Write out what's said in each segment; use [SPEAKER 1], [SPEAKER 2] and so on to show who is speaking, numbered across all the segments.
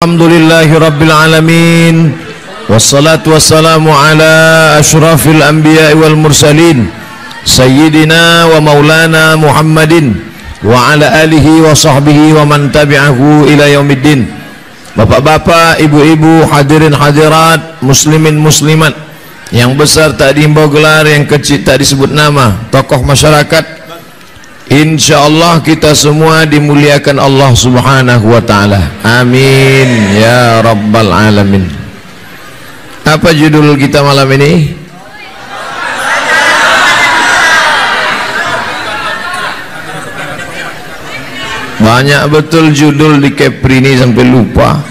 [SPEAKER 1] Alhamdulillahi Rabbil Alamin, wassalatu wassalamu ala ashrafil anbiya wal mursalin Sayyidina wa maulana Muhammadin wa ala alihi wa sahbihi wa man tabi'ahu ila yaumiddin. Bapak-bapak, ibu-ibu, hadirin hadirat, muslimin muslimat, yang besar tak dihimbau gelar, yang kecil tak disebut nama, tokoh masyarakat, insyaallah kita semua dimuliakan Allah subhanahu wa ta'ala. Amin ya rabbal alamin. Apa judul kita malam ini? Banyak betul judul di Kepri ini sampai lupa.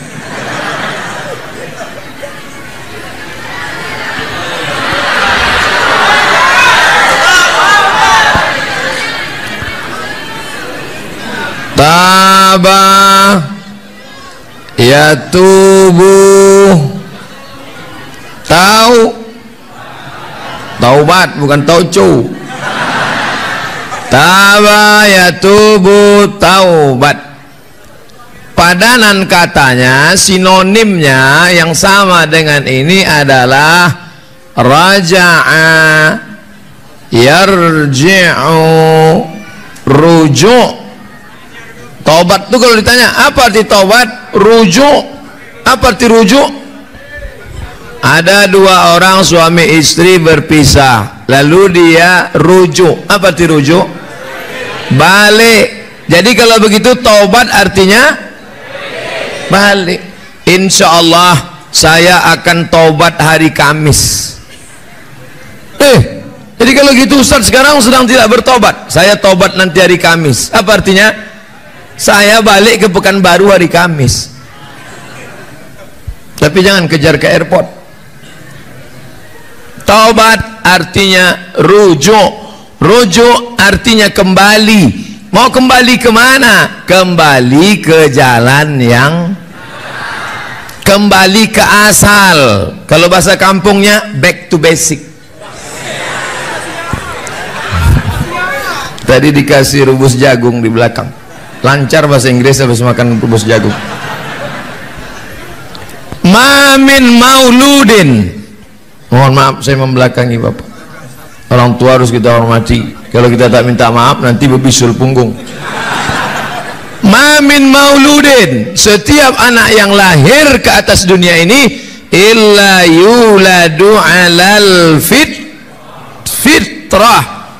[SPEAKER 1] Taba yatubu, taubat bukan taucu. Taba yatubu taubat. Padanan katanya, sinonimnya yang sama dengan ini adalah raja'a, yarji'u, rujuk. Taubat itu kalau ditanya apa arti taubat, rujuk. Apa arti rujuk? Ada dua orang suami istri berpisah, lalu dia rujuk. Apa arti rujuk? Balik. Jadi kalau begitu taubat artinya balik. Insya Allah saya akan taubat hari Kamis. Jadi kalau gitu Ustaz sekarang sedang tidak bertobat, saya taubat nanti hari Kamis. Apa artinya? Saya balik ke Pekanbaru hari Kamis. Tapi jangan kejar ke airport. Taubat artinya rujuk. Rujuk artinya kembali. Mau kembali kemana? Kembali ke jalan yang, kembali ke asal. Kalau bahasa kampungnya back to basic. Tadi dikasih rubus jagung di belakang. Lancar bahasa Inggris habis makan rubus jagung. Mamin mauludin. Mohon maaf saya membelakangi Bapak. Orang tua harus kita hormati. Kalau kita tak minta maaf nanti berbisul punggung. Mamin mauludin, setiap anak yang lahir ke atas dunia ini illa yuladu alal fitrah.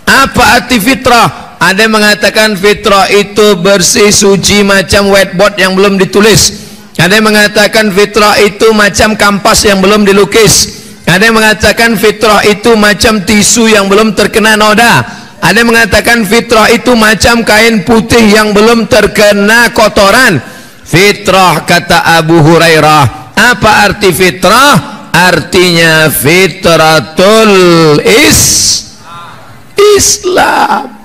[SPEAKER 1] Apa arti fitrah? Ada yang mengatakan fitrah itu bersih suci macam whiteboard yang belum ditulis. Ada yang mengatakan fitrah itu macam kampas yang belum dilukis. Ada yang mengatakan fitrah itu macam tisu yang belum terkena noda. Ada yang mengatakan fitrah itu macam kain putih yang belum terkena kotoran. Fitrah kata Abu Hurairah. Apa arti fitrah? Artinya fitratul Islam.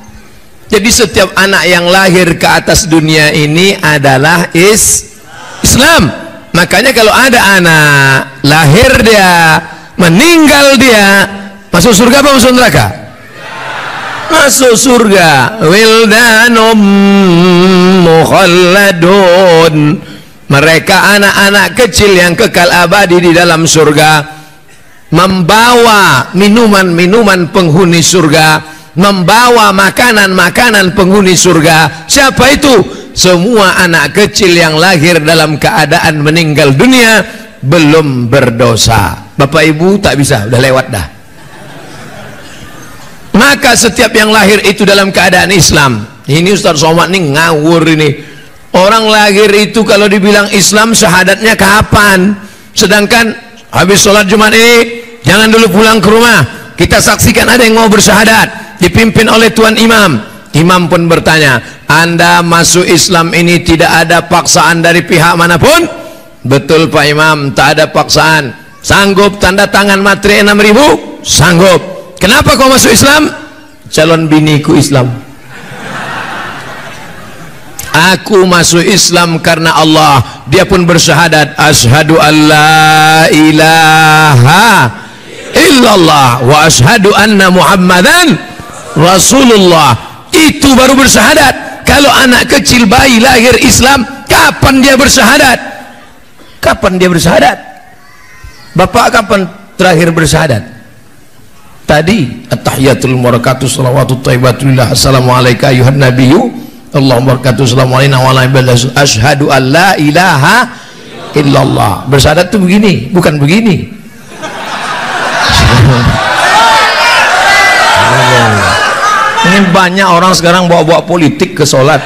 [SPEAKER 1] Jadi setiap anak yang lahir ke atas dunia ini adalah Islam. Makanya kalau ada anak lahir dia, meninggal dia, masuk surga apa masuk neraka? Masuk surga. Wildanum mukhalladun. Mereka anak-anak kecil yang kekal abadi di dalam surga, membawa minuman-minuman penghuni surga, membawa makanan-makanan penghuni surga. Siapa itu? Semua anak kecil yang lahir dalam keadaan meninggal dunia belum berdosa. Bapak ibu tak bisa, udah lewat dah. Maka setiap yang lahir itu dalam keadaan Islam. Ini Ustaz Somad nih ngawur ini. Orang lahir itu kalau dibilang Islam syahadatnya kapan? Sedangkan habis sholat Jumat ini jangan dulu pulang ke rumah, kita saksikan ada yang mau bersyahadat, dipimpin oleh Tuan Imam. Imam pun bertanya, Anda masuk Islam ini tidak ada paksaan dari pihak manapun? Betul Pak Imam, tak ada paksaan. Sanggup tanda tangan materi 6.000? Sanggup. Kenapa kau masuk Islam? Calon biniku Islam. Aku masuk Islam karena Allah. Dia pun bersyahadat, asyhadu an la ilaha illallah wa asyhadu anna Muhammadan Rasulullah. Itu baru bersyahadat. Kalau anak kecil bayi lahir Islam, kapan dia bersyahadat? Kapan dia bersyahadat? Bapak kapan terakhir bersyahadat? Tadi. At-tahiyatul mubarakatuh salawatut thayyibatulillah assalamualaikum ayuhan nabiyyu Allahumma barakatuh assalamualaikum wa ala asyhadu an la ilaha illallah. Bersyahadat itu begini, bukan begini. Ini banyak orang sekarang bawa-bawa politik ke sholat.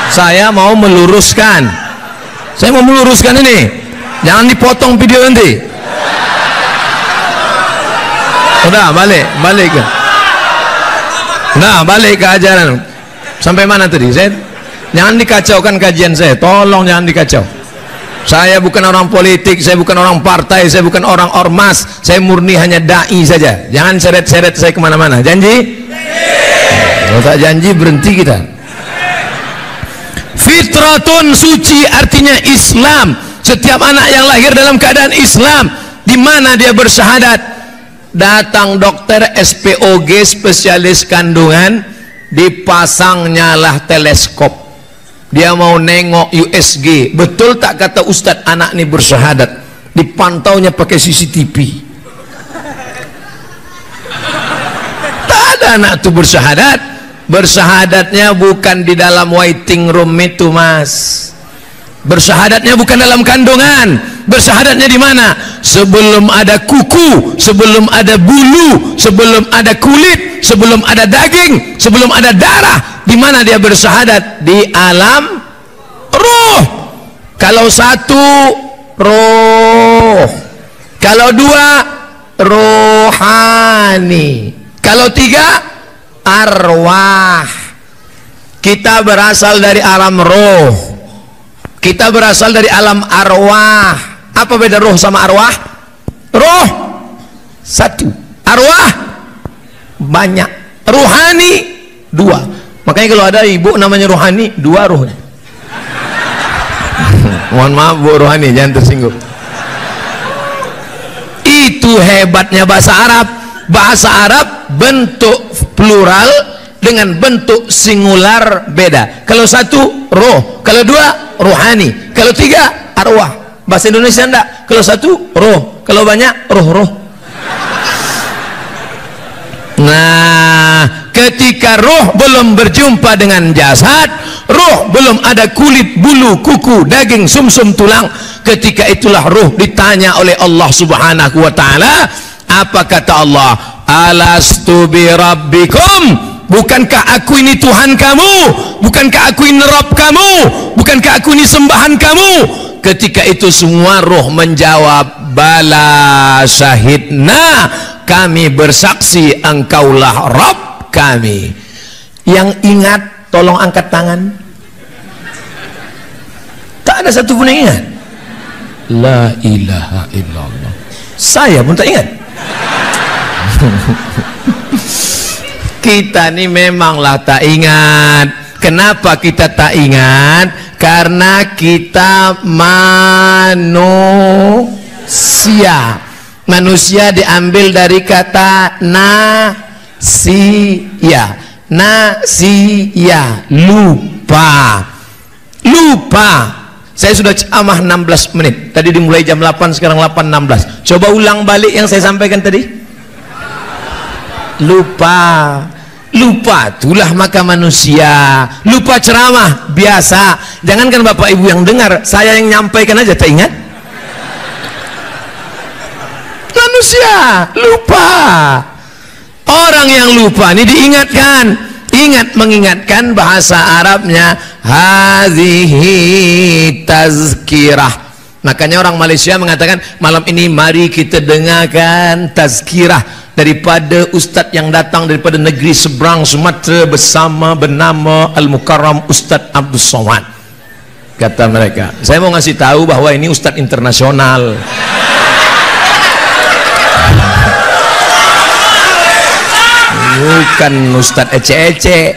[SPEAKER 1] Saya mau meluruskan. Saya mau meluruskan ini. Jangan dipotong video nanti. Udah balik ke. Nah, balik ke ajaran. Sampai mana tadi? Jangan dikacaukan kajian saya. Tolong jangan dikacau. Saya bukan orang politik, saya bukan orang partai, saya bukan orang ormas. Saya murni hanya dai saja. Jangan seret-seret saya kemana-mana. Janji? Kalau tak janji berhenti kita. Fitratun suci artinya Islam. Setiap anak yang lahir dalam keadaan Islam, di mana dia bersyahadat, datang dokter SPOG spesialis kandungan, dipasang nyalah teleskop, dia mau nengok USG, betul tak kata Ustadz anak ini bersyahadat, dipantaunya pakai CCTV. Tak ada anak itu bersyahadat. Bersyahadatnya bukan di dalam waiting room itu, mas. Bersyahadatnya bukan dalam kandungan. Bersyahadatnya di mana? Sebelum ada kuku, sebelum ada bulu, sebelum ada kulit, sebelum ada daging, sebelum ada darah. Di mana dia bersyahadat? Di alam ruh. Kalau satu, roh. Kalau dua, rohani. Kalau tiga, arwah. Kita berasal dari alam roh, kita berasal dari alam arwah. Apa beda roh sama arwah? Roh satu, arwah banyak, rohani dua. Makanya kalau ada ibu namanya rohani, dua rohnya. Mohon maaf Bu Rohani, jangan tersinggung. Itu hebatnya bahasa Arab. Bahasa Arab bentuk plural dengan bentuk singular beda. Kalau satu roh, kalau dua rohani, kalau tiga arwah. Bahasa Indonesia enggak. Kalau satu roh, kalau banyak roh-roh. Nah, ketika roh belum berjumpa dengan jasad, roh belum ada kulit, bulu, kuku, daging, sumsum, tulang, ketika itulah roh ditanya oleh Allah Subhanahu wa taala. Apa kata Allah? Alastu bi rabbikum? Bukankah aku ini Tuhan kamu? Bukankah aku ini Rabb kamu? Bukankah aku ini sembahan kamu? Ketika itu semua roh menjawab, bala syahidna, kami bersaksi engkaulah Rabb kami. Yang ingat tolong angkat tangan. Tak ada satu pun yang ingat. La ilaha illallah. Saya pun tak ingat. Kita ini memanglah tak ingat. Kenapa kita tak ingat? Karena kita manusia. Manusia diambil dari kata nasia. Nasia, lupa. Lupa. Saya sudah ceramah 16 menit. Tadi dimulai jam 8, sekarang 8.16. Coba ulang balik yang saya sampaikan tadi. Lupa. Lupa itulah maka manusia. Lupa ceramah biasa. Jangankan Bapak Ibu yang dengar, saya yang nyampaikan aja tak ingat. Manusia lupa. Orang yang lupa ini diingatkan. Ingat, mengingatkan bahasa Arabnya hadhihi tazkirah. Makanya orang Malaysia mengatakan malam ini mari kita dengarkan tazkirah daripada ustadz yang datang daripada negeri seberang Sumatera bersama bernama Al-Mukarram Ustadz Abdul Somad. Kata mereka, saya mau ngasih tahu bahwa ini ustadz internasional. Bukan ustadz ece-ece.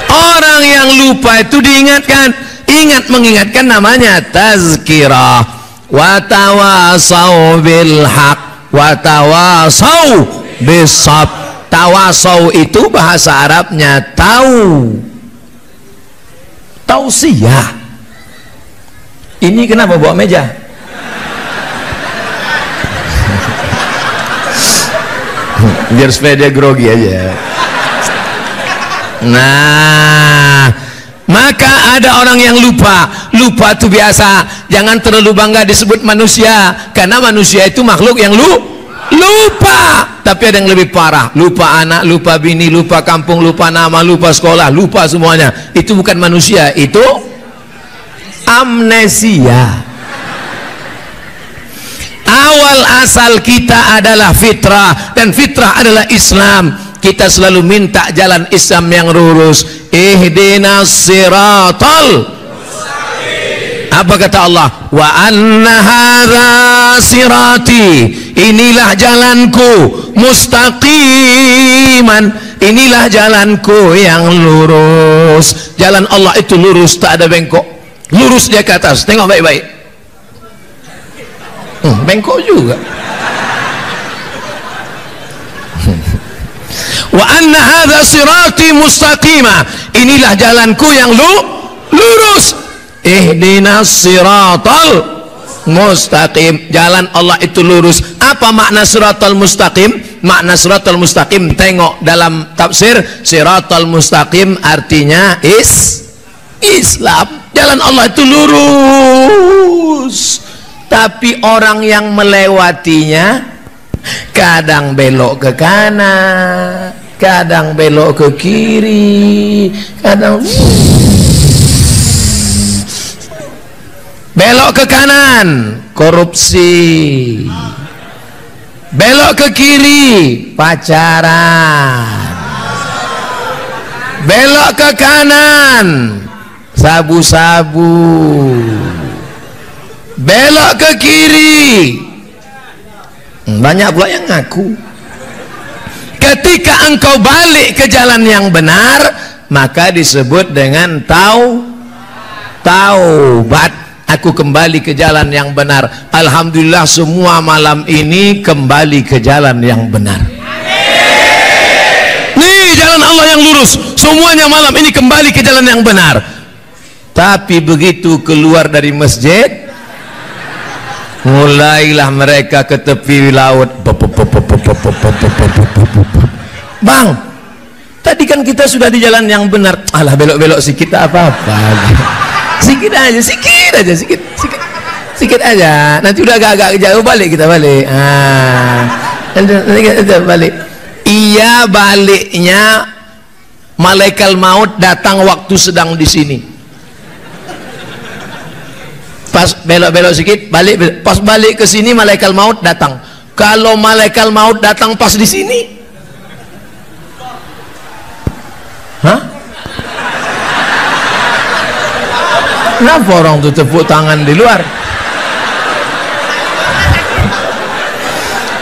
[SPEAKER 1] Orang yang lupa itu diingatkan. Ingat, mengingatkan namanya tazkirah. Wa tawasau bil haq wa tawasau bisab. Tawasau itu bahasa Arabnya tahu, tausiah. Ini kenapa bawa meja? Biar supaya dia grogi aja. Nah, maka ada orang yang lupa itu biasa. Jangan terlalu bangga disebut manusia, karena manusia itu makhluk yang lupa. Tapi ada yang lebih parah, lupa anak, lupa bini, lupa kampung, lupa nama, lupa sekolah, lupa semuanya. Itu bukan manusia, itu amnesia. Awal asal kita adalah fitrah, dan fitrah adalah Islam. Kita selalu minta jalan Islam yang lurus. Ihdinas siratal mustaqim. Apa kata Allah? Wa anna hadza sirati, inilah jalanku, mustaqiman, inilah jalanku yang lurus. Jalan Allah itu lurus, tak ada bengkok. Lurus dia ke atas, tengok baik-baik. Bengkok juga. Wa anna hadza sirati mustaqima, inilah jalanku yang lurus. Ihdinas siratal mustaqim, jalan Allah itu lurus. Apa makna siratal mustaqim? Makna siratal mustaqim, tengok dalam tafsir, siratal mustaqim artinya Islam. Jalan Allah itu lurus. Tapi orang yang melewatinya kadang belok ke kanan, kadang belok ke kiri, kadang belok ke kanan, korupsi, belok ke kiri, pacaran, belok ke kanan, sabu-sabu, belok ke kiri, banyak pula yang ngaku. Ketika engkau balik ke jalan yang benar, maka disebut dengan taubat. Aku kembali ke jalan yang benar. Alhamdulillah, semua malam ini kembali ke jalan yang benar. Nih jalan Allah yang lurus, semuanya malam ini kembali ke jalan yang benar. Tapi begitu keluar dari masjid, mulailah mereka ke tepi laut. Bang, tadi kan kita sudah di jalan yang benar. Alah, belok-belok sedikit apa-apa. Sikit aja, sikit aja. Nanti udah agak-agak jauh, balik kita balik. Nanti kita balik. Iya, baliknya malaikat maut datang waktu sedang di sini. Pas belok-belok sedikit, balik. Pas balik ke sini malaikat maut datang. Kalau malaikat maut datang pas di sini, kenapa orang tuh tepuk tangan di luar?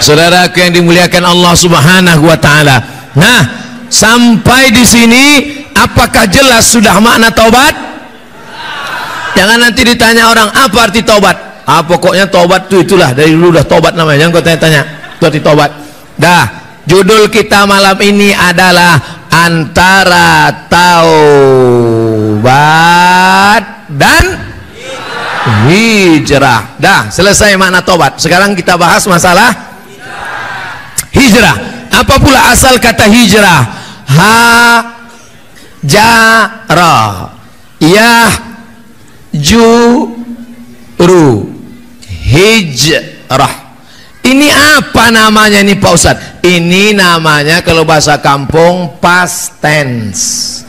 [SPEAKER 1] Saudaraku yang dimuliakan Allah Subhanahu wa taala. Nah, sampai di sini apakah jelas sudah makna taubat? Jangan nanti ditanya orang, apa arti taubat? Pokoknya taubat itulah, dari dulu udah taubat namanya. Jangan kau tanya-tanya itu arti taubat. Dah, judul kita malam ini adalah antara taubat dan hijrah. Dah, selesai makna taubat. Sekarang kita bahas masalah hijrah. Apa pula asal kata hijrah? Hajara, yahjuru, hijrah. Ini apa namanya nih Pak Ustadz? Ini namanya kalau bahasa kampung past tense.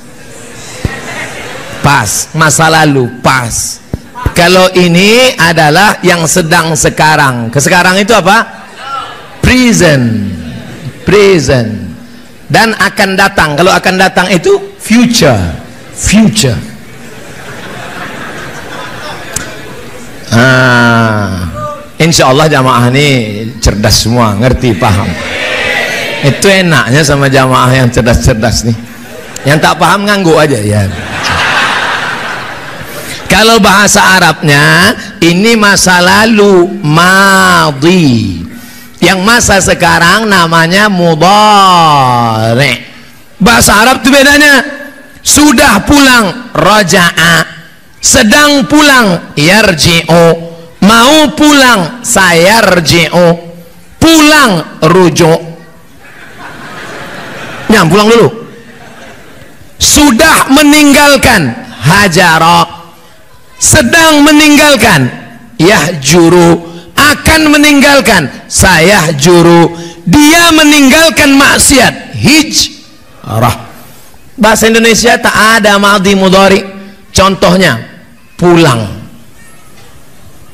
[SPEAKER 1] Pas, masa lalu, pas. Kalau ini adalah yang sedang sekarang. Sekarang itu apa? Present. Dan akan datang. Kalau akan datang itu future. Insya Allah jamaah ini cerdas semua, ngerti, paham. Itu enaknya sama jamaah yang cerdas-cerdas nih. Yang tak paham ngangguk aja ya. Kalau bahasa Arabnya ini masa lalu, madhi. Yang masa sekarang namanya mudhari. Bahasa Arab itu bedanya. Sudah pulang, raja'a. sedang pulang yarji'u, mau pulang sayarji'u, pulang rujuk. Yang pulang dulu. Sudah meninggalkan hajara, sedang meninggalkan yahjuru, akan meninggalkan sayahjuru, dia meninggalkan maksiat hijrah. Bahasa Indonesia tak ada madhi mudhari. Contohnya pulang.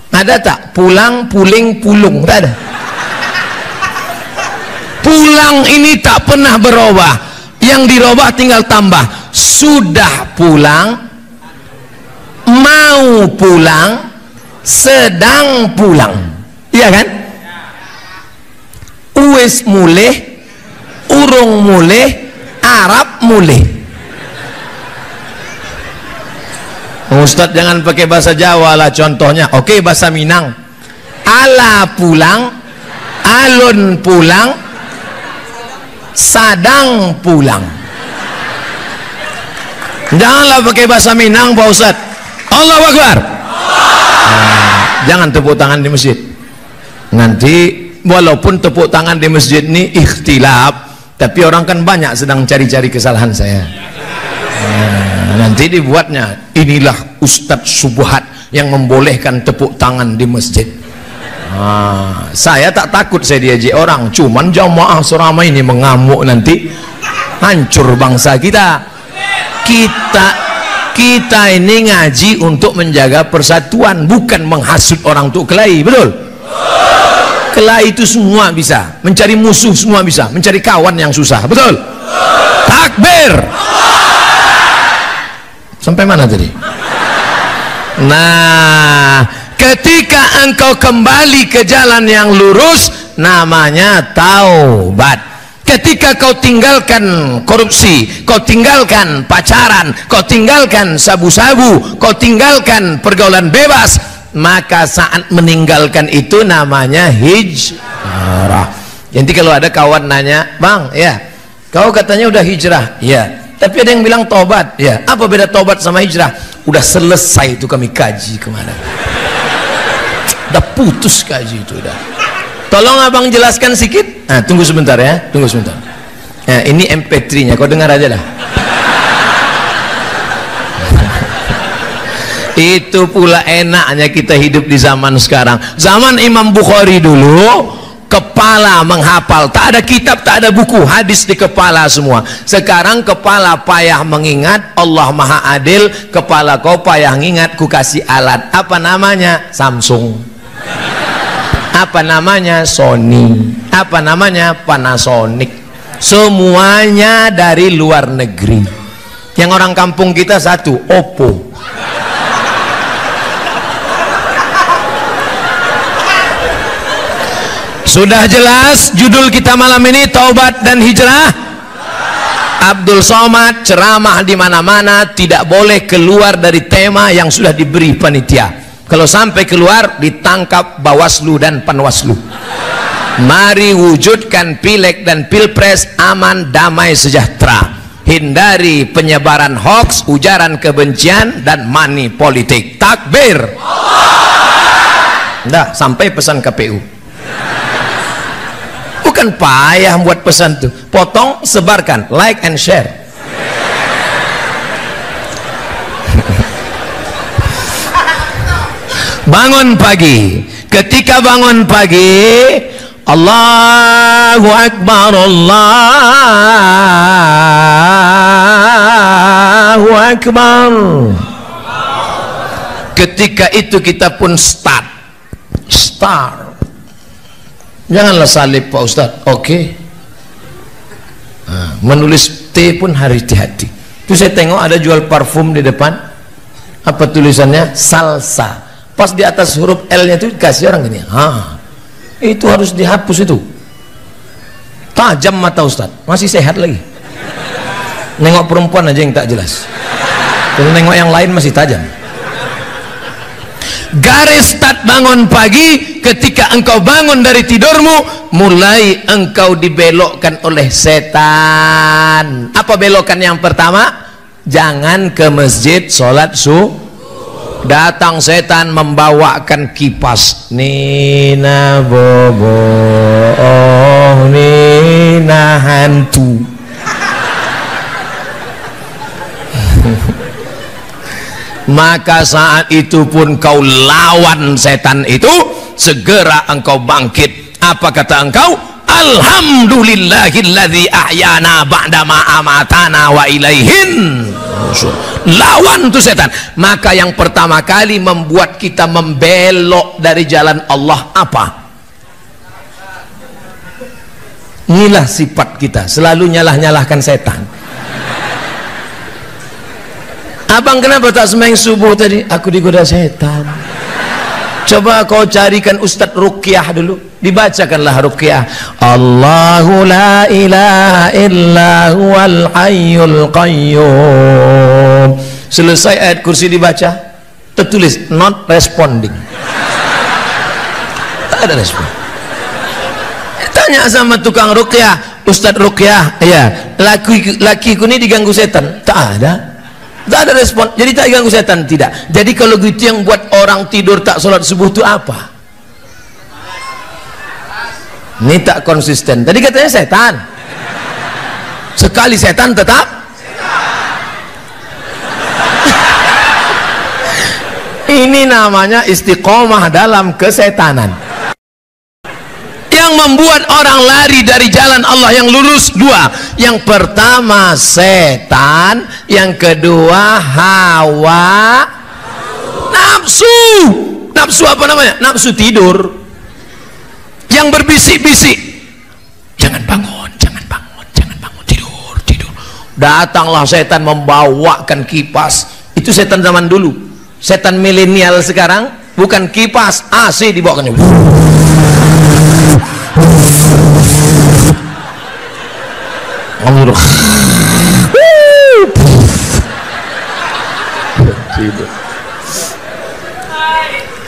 [SPEAKER 1] Ada tak? Pulang, puling, pulung. Tak ada. Pulang ini tak pernah berubah. Yang dirubah tinggal tambah. Sudah pulang, mau pulang, sedang pulang. Iya kan? Uwes mulih, urung mulih, Arab mulih. Ustadz jangan pakai bahasa Jawa lah contohnya. Oke, bahasa Minang. Ala pulang, alun pulang, sadang pulang. Janganlah pakai bahasa Minang Pak Ustadz. Allahu Akbar. Jangan tepuk tangan di masjid. Nanti walaupun tepuk tangan di masjid ini ikhtilaf, tapi orang kan banyak sedang cari-cari kesalahan saya. Nanti dibuatnya inilah Ustadz Subhat yang membolehkan tepuk tangan di masjid. Saya tak takut saya diajak orang, cuman jamaah seramai ini mengamuk nanti hancur bangsa kita. Kita ini ngaji untuk menjaga persatuan, bukan menghasut orang untuk kelahi. Betul? Kelahi itu semua bisa, mencari musuh semua bisa, mencari kawan yang susah. Betul? Takbir. Sampai mana tadi? Nah, ketika engkau kembali ke jalan yang lurus, namanya taubat. Ketika kau tinggalkan korupsi, kau tinggalkan pacaran, kau tinggalkan sabu-sabu, kau tinggalkan pergaulan bebas, maka saat meninggalkan itu namanya hijrah. Jadi kalau ada kawan nanya, bang, ya, kau katanya udah hijrah, ya. Tapi ada yang bilang tobat, ya. Apa beda tobat sama hijrah? Udah selesai itu kami kaji kemana? Udah putus kaji itu udah. Tolong abang jelaskan sedikit. Nah, tunggu sebentar ya, tunggu sebentar. Nah, ini MP3-nya, kau dengar aja lah. Itu pula enaknya kita hidup di zaman sekarang. Zaman Imam Bukhari dulu, kepala menghafal, tak ada kitab, tak ada buku, hadis di kepala semua. Sekarang kepala payah mengingat, Allah Maha Adil, kepala kau payah mengingat, ku kasih alat. Apa namanya? Samsung. Apa namanya? Sony. Apa namanya? Panasonic. Semuanya dari luar negeri. Yang orang kampung kita satu, Oppo. Sudah jelas judul kita malam ini, taubat dan hijrah. Abdul Somad ceramah di mana-mana, tidak boleh keluar dari tema yang sudah diberi panitia. Kalau sampai keluar ditangkap Bawaslu dan Panwaslu. Mari wujudkan pileg dan pilpres aman, damai, sejahtera. Hindari penyebaran hoax, ujaran kebencian dan money politik. Takbir. Dah sampai pesan KPU. Bukan payah buat pesan tuh, potong, sebarkan, like and share. Bangun pagi, ketika bangun pagi, Allahu Akbar, Allahu Akbar. Ketika itu kita pun start. Janganlah salib Pak Ustadz. Oke. Menulis T pun hati-hati. Itu saya tengok ada jual parfum di depan. Apa tulisannya? Salsa. Pas di atas huruf L-nya itu dikasih orang gini. Itu harus dihapus itu. Tajam mata Ustadz. Masih sehat lagi. Nengok perempuan aja yang tak jelas. Kalau nengok yang lain masih tajam. Garis start bangun pagi, ketika engkau bangun dari tidurmu, mulai engkau dibelokkan oleh setan. Apa belokan yang pertama? Jangan ke masjid sholat subuh. Datang setan membawakan kipas. Nina bobo, oh Nina hantu. Maka saat itu pun kau lawan setan itu, segera engkau bangkit. Apa kata engkau? Alhamdulillahilladzi ahyana ba'dama amatana wa ilaihin. Lawan tuh setan. Maka yang pertama kali membuat kita membelok dari jalan Allah apa? Inilah sifat kita, selalu nyalah-nyalahkan setan. Abang kenapa tak sembahyang subuh tadi? Aku digoda setan. Coba kau carikan Ustadz Ruqyah dulu, dibacakanlah Ruqyah. Allahu la ilaha illa huwal hayyul qayyum. Selesai ayat kursi dibaca, tertulis not responding. Tak ada respon. Tanya sama tukang Ruqyah, Ustadz Ruqyah, ya, lakiku ini diganggu setan. Tak ada. Tak ada respon, jadi tak ganggu setan, tidak. Jadi kalau gitu yang buat orang tidur tak sholat subuh itu apa? Ini tak konsisten. Tadi katanya setan. Sekali setan tetap ini namanya istiqomah dalam kesetanan. Yang membuat orang lari dari jalan Allah yang lurus dua. Yang pertama setan, yang kedua hawa nafsu. Nafsu apa namanya? Nafsu tidur yang berbisik-bisik, jangan bangun, jangan bangun, jangan bangun, tidur, tidur. Datanglah setan membawakan kipas. Itu setan zaman dulu. Setan milenial sekarang bukan kipas, AC dibawakannya.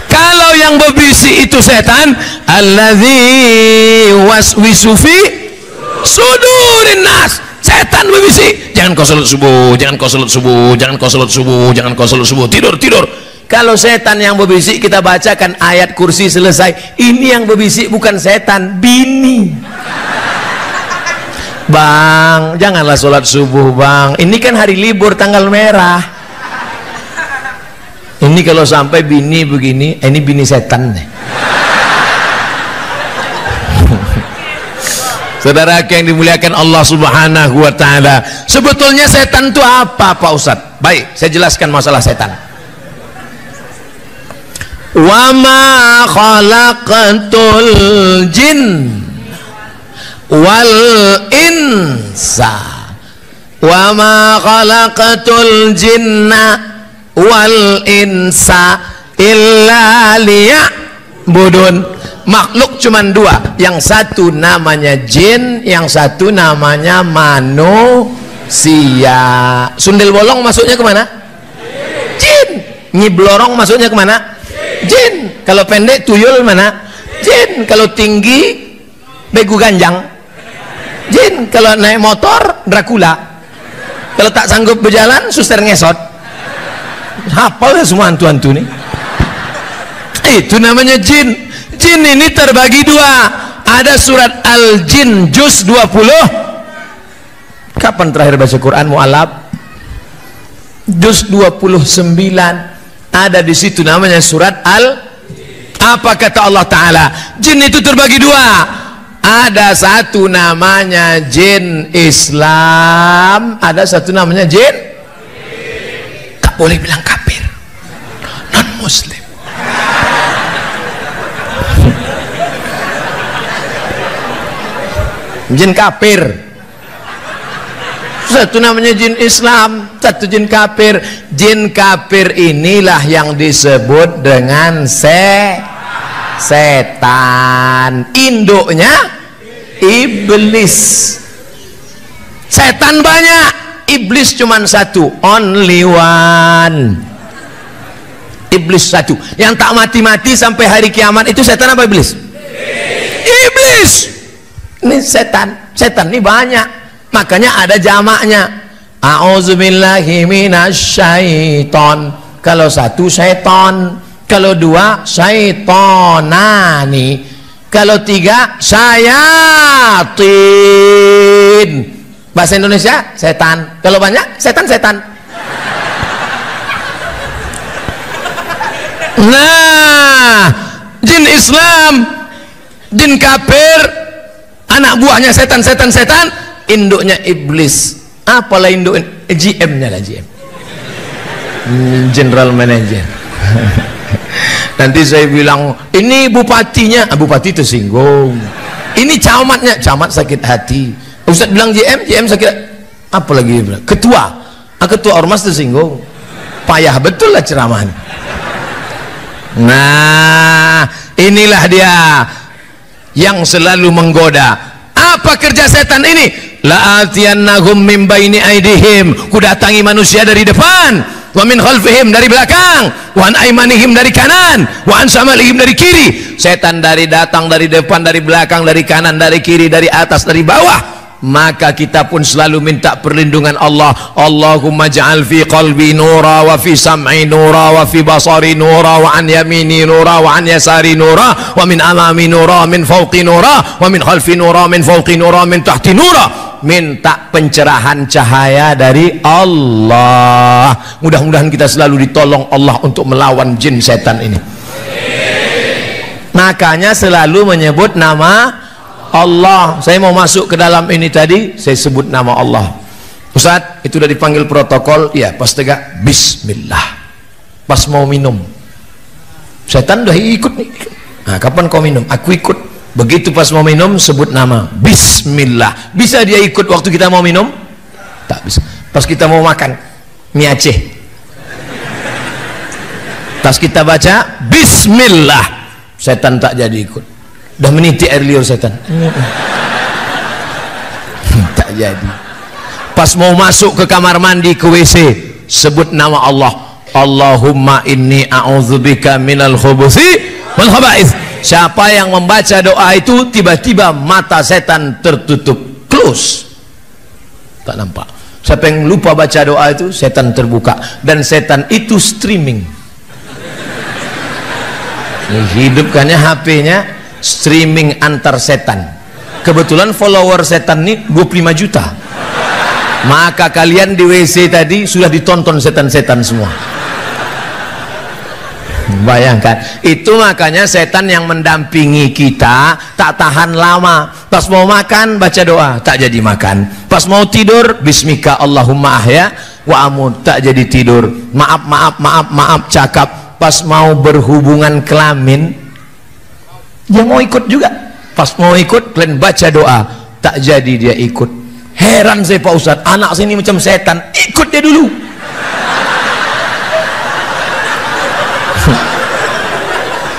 [SPEAKER 1] Kalau yang berbisik itu setan, alladzi waswisu fi sudurin nas. Setan berbisik, jangan kau salat subuh, jangan kau salat subuh, jangan kau salat subuh, jangan kau salat subuh, tidur, tidur. Kalau setan yang berbisik kita bacakan ayat kursi selesai. Ini yang berbisik bukan setan, bini. Bang, janganlah sholat subuh bang, ini kan hari libur tanggal merah. Ini kalau sampai bini begini, ini bini setan nih. Saudara yang dimuliakan Allah subhanahu wa ta'ala, sebetulnya setan itu apa Pak Ustadz? Baik, saya jelaskan masalah setan. Wa ma khalaqatul jin wal insa wa ma khalaqatul jinna wal insa illa liya'budun. Makhluk cuman dua, yang satu namanya jin, yang satu namanya manusia. Sundel bolong masuknya kemana? Jin. Nyi blorong masuknya kemana? Jin. Kalau pendek tuyul mana? Jin. Kalau tinggi begu ganjang, jin. Kalau naik motor Dracula. Kalau tak sanggup berjalan suster ngesot. Hafal ya semua hantu-hantu nih. Itu namanya jin. Jin ini terbagi dua. Ada surat Al-Jin juz 20. Kapan terakhir baca Quran mu'alaf? Juz 29. Ada di situ namanya surat Al. Apa kata Allah Ta'ala? Jin itu terbagi dua. Ada satu namanya jin Islam, ada satu namanya jin. Tak boleh bilang kafir, non muslim. Jin kafir. Satu namanya jin Islam, satu jin kafir. Jin kafir inilah yang disebut dengan setan. Induknya iblis. Setan banyak, iblis cuman satu, only one. Iblis satu yang tak mati-mati sampai hari kiamat. Itu setan apa iblis? Iblis. Ini setan. Setan ini banyak, makanya ada jamaknya. A'udzubillahi minasyaiton. Kalau satu syaiton, kalau dua syaitonani, kalau tiga syayatin. Bahasa Indonesia setan, kalau banyak setan-setan. Nah, jin Islam, jin kafir, anak buahnya setan-setan, induknya iblis. Apalah induk? GM-nya lah, GM, General Manager. Nanti saya bilang ini bupatinya, bupati tersinggung. Ini camatnya, camat sakit hati. Ustaz bilang GM sakit. Apa lagi bilang? Ketua, ketua ormas tersinggung. Payah betul lah ceramahnya. Nah, inilah dia yang selalu menggoda. Apa kerja setan ini? La'atiyannahum min baini aidihim, kudatangi manusia dari depan, wa min khalfihim, dari belakang, wa an aimanihim, dari kanan, wa an shamalihim, dari kiri. Setan dari datang, dari depan, dari belakang, dari kanan, dari kiri, dari atas, dari bawah. Maka kita pun selalu minta perlindungan Allah. Allahumma ja'al fi qalbi nura, wa fi sam'i nura, wa fi basari nura, wa an yamini nura, wa an yasari nura, wa min amami nura, min fawqi nura, wa min khalfi nura, min fawqi nura, min tahti nura. Minta pencerahan cahaya dari Allah. Mudah-mudahan kita selalu ditolong Allah untuk melawan jin setan ini. Makanya selalu menyebut nama Allah. Saya mau masuk ke dalam ini tadi, saya sebut nama Allah. Ustaz, itu udah dipanggil protokol, ya pas tegak bismillah. Pas mau minum, setan udah ikut nih. Nah, kapan kau minum? Aku ikut. Begitu pas mau minum, sebut nama bismillah. Bisa dia ikut waktu kita mau minum? Tak bisa. Pas kita mau makan mie Aceh, pas kita baca bismillah, setan tak jadi ikut. Dah meniti air liur setan. Tak jadi. Pas mau masuk ke kamar mandi, ke WC, sebut nama Allah. Allahumma inni a'udzubika minal khubuthi wal khaba'ith. Siapa yang membaca doa itu, tiba-tiba mata setan tertutup, close, tak nampak. Siapa yang lupa baca doa itu, setan terbuka. Dan setan itu streaming. Hidupkannya HP-nya streaming antar setan. Kebetulan follower setan ini 25 juta. Maka kalian di WC tadi sudah ditonton setan-setan semua. Bayangkan itu. Makanya setan yang mendampingi kita tak tahan lama. Pas mau makan baca doa, tak jadi makan. Pas mau tidur bismika Allahumma ahya wa amut, tak jadi tidur. Maaf cakap. Pas mau berhubungan kelamin, dia mau ikut juga. Pas mau ikut kalian baca doa, tak jadi dia ikut. Heran saya Pak Ustadz, anak sini macam setan, ikut dia dulu.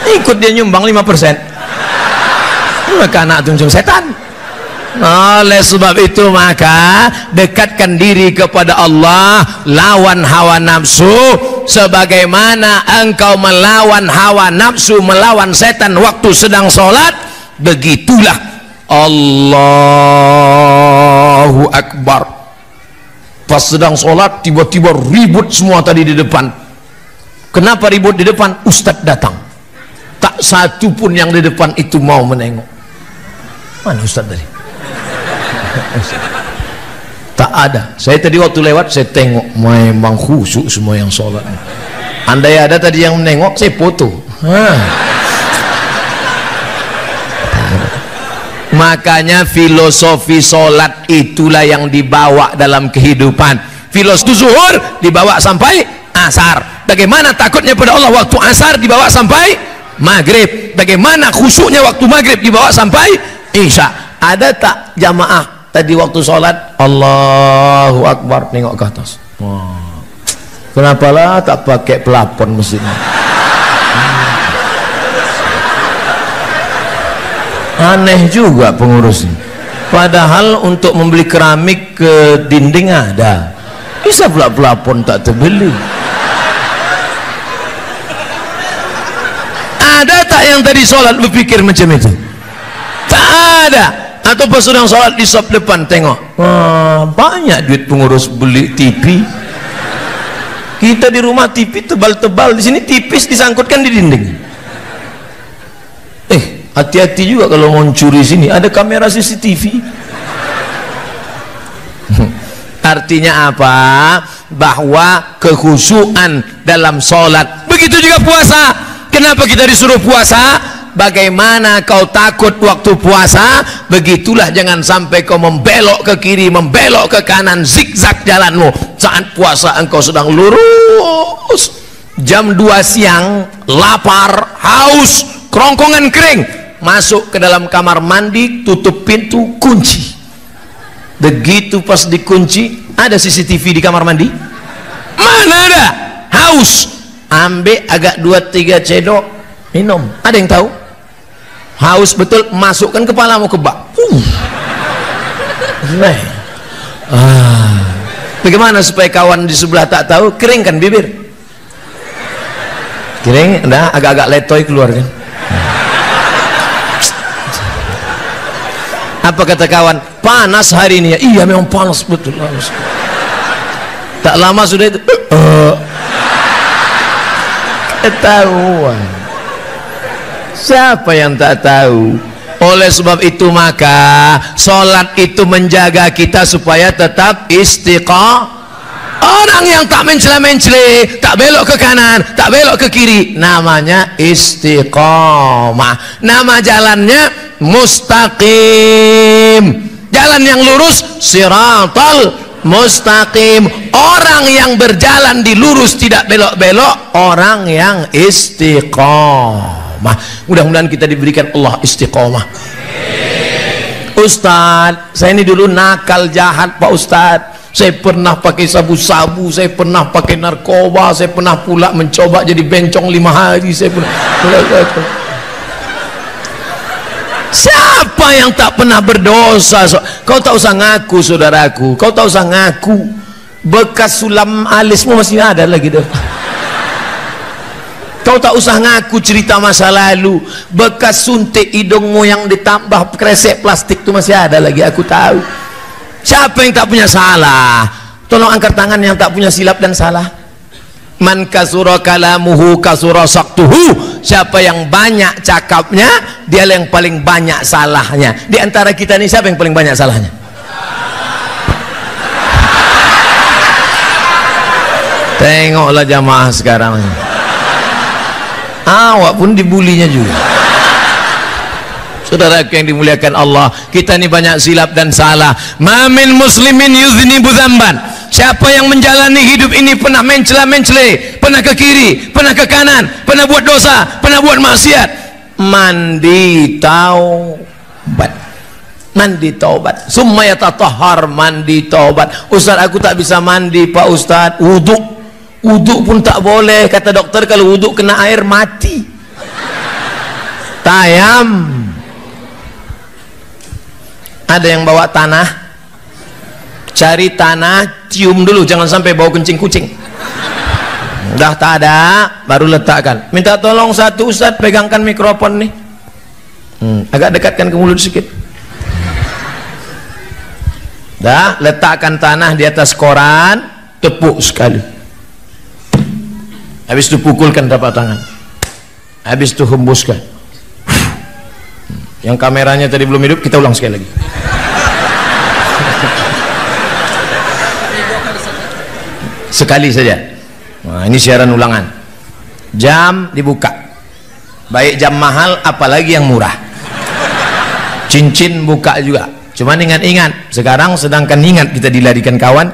[SPEAKER 1] Ikut dia nyumbang 5%. Maka anak itu macam setan. Oleh sebab itu maka dekatkan diri kepada Allah, lawan hawa nafsu. Sebagaimana engkau melawan hawa nafsu, melawan setan waktu sedang sholat, begitulah Allahu Akbar. Pas sedang sholat tiba-tiba ribut semua tadi di depan. Kenapa ribut di depan? Ustadz datang. Tak satu pun yang di depan itu mau menengok. Mana Ustadz tadi? Tak ada. Saya tadi waktu lewat saya tengok, memang khusyuk semua yang sholat. Andai ada tadi yang menengok, saya foto. Makanya filosofi sholat itulah yang dibawa dalam kehidupan. Filosofi zuhur dibawa sampai asar. Bagaimana takutnya pada Allah waktu asar dibawa sampai maghrib. Bagaimana khusyuknya waktu maghrib dibawa sampai isya. Ada tak jamaah tadi waktu sholat Allahu Akbar nengok ke atas? Kenapalah tak pakai pelapon mesinnya? Aneh juga pengurusnya. Padahal untuk membeli keramik ke dinding ada, bisa pula pelapon tak terbeli. Ada tak yang tadi sholat berpikir macam itu? Tak ada. Atau pas sedang sholat di sop depan tengok, banyak duit pengurus beli TV. Kita di rumah TV tebal-tebal, di sini tipis disangkutkan di dinding. Hati-hati juga kalau mau curi sini, ada kamera CCTV. Artinya apa? Bahwa kekhusyuan dalam sholat. Begitu juga puasa. Kenapa kita disuruh puasa? Bagaimana kau takut waktu puasa, begitulah jangan sampai kau membelok ke kiri, membelok ke kanan, zigzag jalanmu. Saat puasa engkau sedang lurus, jam 2 siang, lapar, haus, kerongkongan kering, masuk ke dalam kamar mandi, tutup pintu, kunci. Begitu pas dikunci, ada CCTV di kamar mandi? Mana ada? Haus, ambil agak 2-3 cedok, minum. Ada yang tahu? Haus betul, masukkan kepalamu ke bak. Bagaimana supaya kawan di sebelah tak tahu? Keringkan bibir. Kering, dah agak-agak letoy keluar kan. Apa kata kawan? Panas hari ini ya. Iya memang panas betul. Tak lama sudah itu. Ketahuan. Siapa yang tak tahu? Oleh sebab itu maka sholat itu menjaga kita supaya tetap istiqamah. Orang yang tak mencela-mencela, tak belok ke kanan, tak belok ke kiri, namanya istiqamah. Nama jalannya mustaqim. Jalan yang lurus, siratal mustaqim. Orang yang berjalan di lurus tidak belok-belok, orang yang istiqamah. Mudah-mudahan kita diberikan Allah istiqamah. Ustadz, saya ini dulu nakal jahat Pak Ustadz. Saya pernah pakai sabu-sabu, saya pernah pakai narkoba, saya pernah pula mencoba jadi bencong 5 hari, saya pernah. Siapa yang tak pernah berdosa? Kau tak usah ngaku saudaraku, kau tak usah ngaku. Bekas sulam alismu masih ada lagi deh. Kau tak usah ngaku cerita masa lalu. Bekas suntik hidungmu yang ditambah kresek plastik itu masih ada lagi, aku tahu. Siapa yang tak punya salah? Tolong angkat tangan yang tak punya silap dan salah. Man kasura kalamuhu kasura saktuhu. Siapa yang banyak cakapnya, dia yang paling banyak salahnya. Di antara kita ini siapa yang paling banyak salahnya? Tengoklah jamaah sekarang. Awak pun dibulinya juga. Saudara yang dimuliakan Allah, kita ini banyak silap dan salah. Mamin muslimin yuznibu dzamban. Siapa yang menjalani hidup ini pernah mencela-mencela, pernah ke kiri, pernah ke kanan, pernah buat dosa, pernah buat maksiat, mandi taubat. Mandi taubat. Summa yatatahhar, mandi taubat. Ustaz, aku tak bisa mandi Pak Ustaz. Wuduk pun tak boleh, kata dokter. Kalau wuduk kena air mati. Tayam. Ada yang bawa tanah, cari tanah, cium dulu, jangan sampai bau kencing kucing. Udah tak ada, baru letakkan. Minta tolong satu Ustaz, pegangkan mikrofon nih. Agak dekatkan ke mulut sedikit. Dah, letakkan tanah di atas koran, tepuk sekali. Habis itu pukulkan telapak tangan. Habis itu hembuskan. Yang kameranya tadi belum hidup, kita ulang sekali lagi. Sekali saja. Nah, ini siaran ulangan. Jam dibuka. Baik jam mahal, apalagi yang murah. Cincin buka juga. Cuman ingat-ingat, sekarang sedangkan ingat kita dilarikan kawan.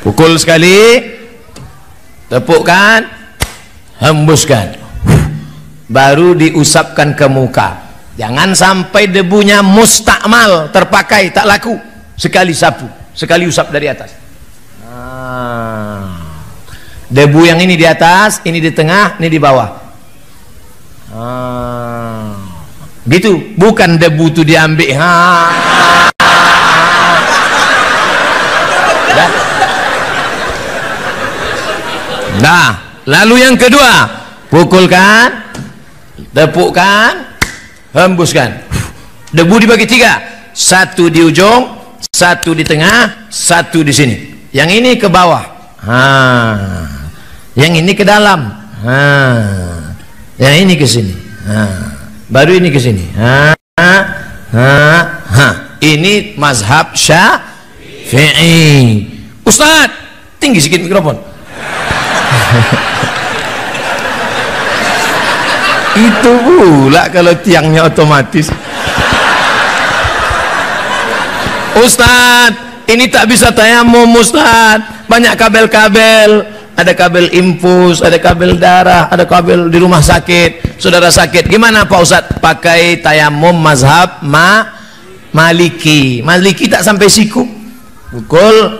[SPEAKER 1] Pukul sekali. Tepukkan, hembuskan, baru diusapkan ke muka. Jangan sampai debunya mustakmal, terpakai, tak laku. Sekali sapu, sekali usap dari atas. Debu yang ini di atas, ini di tengah, ini di bawah. Gitu, bukan debu itu diambil. Nah, lalu yang kedua, pukulkan, tepukkan, hembuskan. Debu dibagi 3, 1 di ujung, 1 di tengah, 1 di sini. Yang ini ke bawah. Yang ini ke dalam. Yang ini ke sini. Baru ini ke sini. Ini mazhab Syafi'i. Ustaz, tinggi sedikit mikrofon. Itu pula kalau tiangnya otomatis. Ustaz, ini tak bisa tayamum Ustaz, banyak kabel-kabel, ada kabel infus, ada kabel darah, ada kabel di rumah sakit, saudara sakit, gimana Pak Ustaz? Pakai tayamum mazhab Maliki. Maliki tak sampai siku, pukul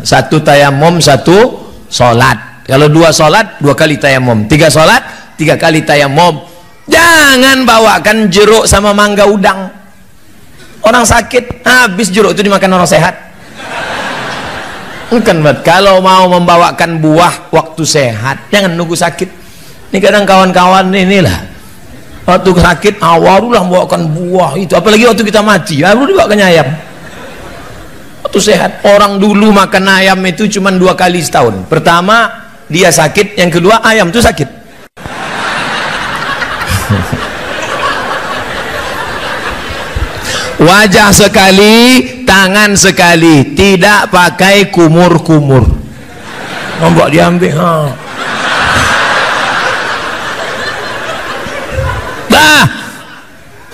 [SPEAKER 1] satu tayamum satu solat. Kalau 2 solat 2 kali tayamum, 3 solat 3 kali tayamum. Jangan bawakan jeruk sama mangga udang. Orang sakit habis jeruk itu dimakan orang sehat. Bukan, kalau mau membawakan buah waktu sehat, jangan nunggu sakit. Ini kadang kawan-kawan inilah waktu sakit awarulah membawakan buah itu, apalagi waktu kita mati baru dibawakan ayam. Waktu sehat, orang dulu makan ayam itu cuma 2 kali setahun. Pertama dia sakit, yang kedua ayam itu sakit. Wajah sekali, tangan sekali, tidak pakai kumur-kumur. Nombok diambil.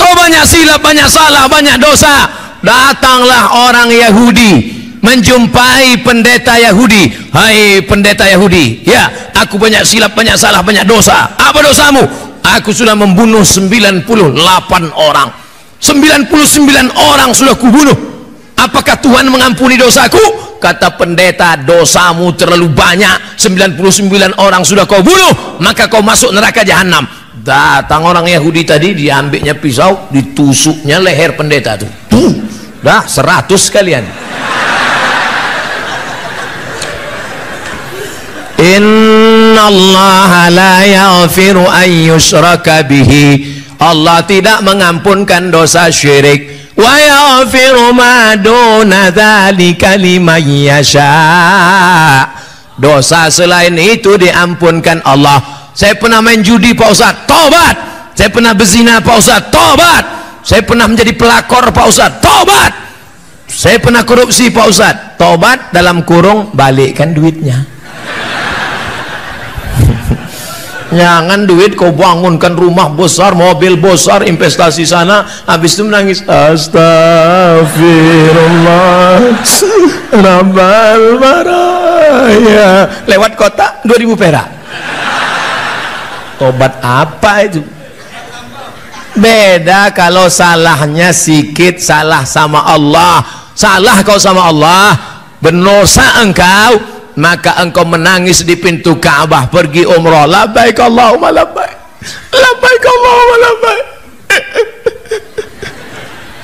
[SPEAKER 1] Banyak silap, banyak salah, banyak dosa. Datanglah orang Yahudi menjumpai pendeta Yahudi. Hai pendeta Yahudi, ya, aku banyak silap, banyak salah, banyak dosa. Apa dosamu? Aku sudah membunuh 98 orang. 99 orang sudah kubunuh. Apakah Tuhan mengampuni dosaku? Kata pendeta, dosamu terlalu banyak. 99 orang sudah kau bunuh, maka kau masuk neraka jahanam. Datang orang Yahudi tadi, diambilnya pisau, ditusuknya leher pendeta tuh. Dah 100 sekalian. Innallaha la yaghfiru an yushraka bihi. Allah tidak mengampunkan dosa syirik. Wa yaghfiru ma duna dzalika liman yasha. Dosa selain itu diampunkan Allah. Saya pernah main judi Pak Ustaz, tobat. Saya pernah berzina Pak Ustaz, tobat. Saya pernah menjadi pelakor Pak Ustaz, tobat. Saya pernah korupsi Pak Ustaz, tobat dalam kurung balikkan duitnya. Jangan duit kau bangunkan rumah besar, mobil besar, investasi sana, habis itu menangis, astagfirullah rabbal baraya, lewat kota 2000 perak. Tobat apa itu? Beda kalau salahnya sikit, salah sama Allah. Salah kau sama Allah, berdosa engkau, maka engkau menangis di pintu Ka'bah pergi umrah, labbaik Allahumma labbaik, labbaik Allahumma labbaik.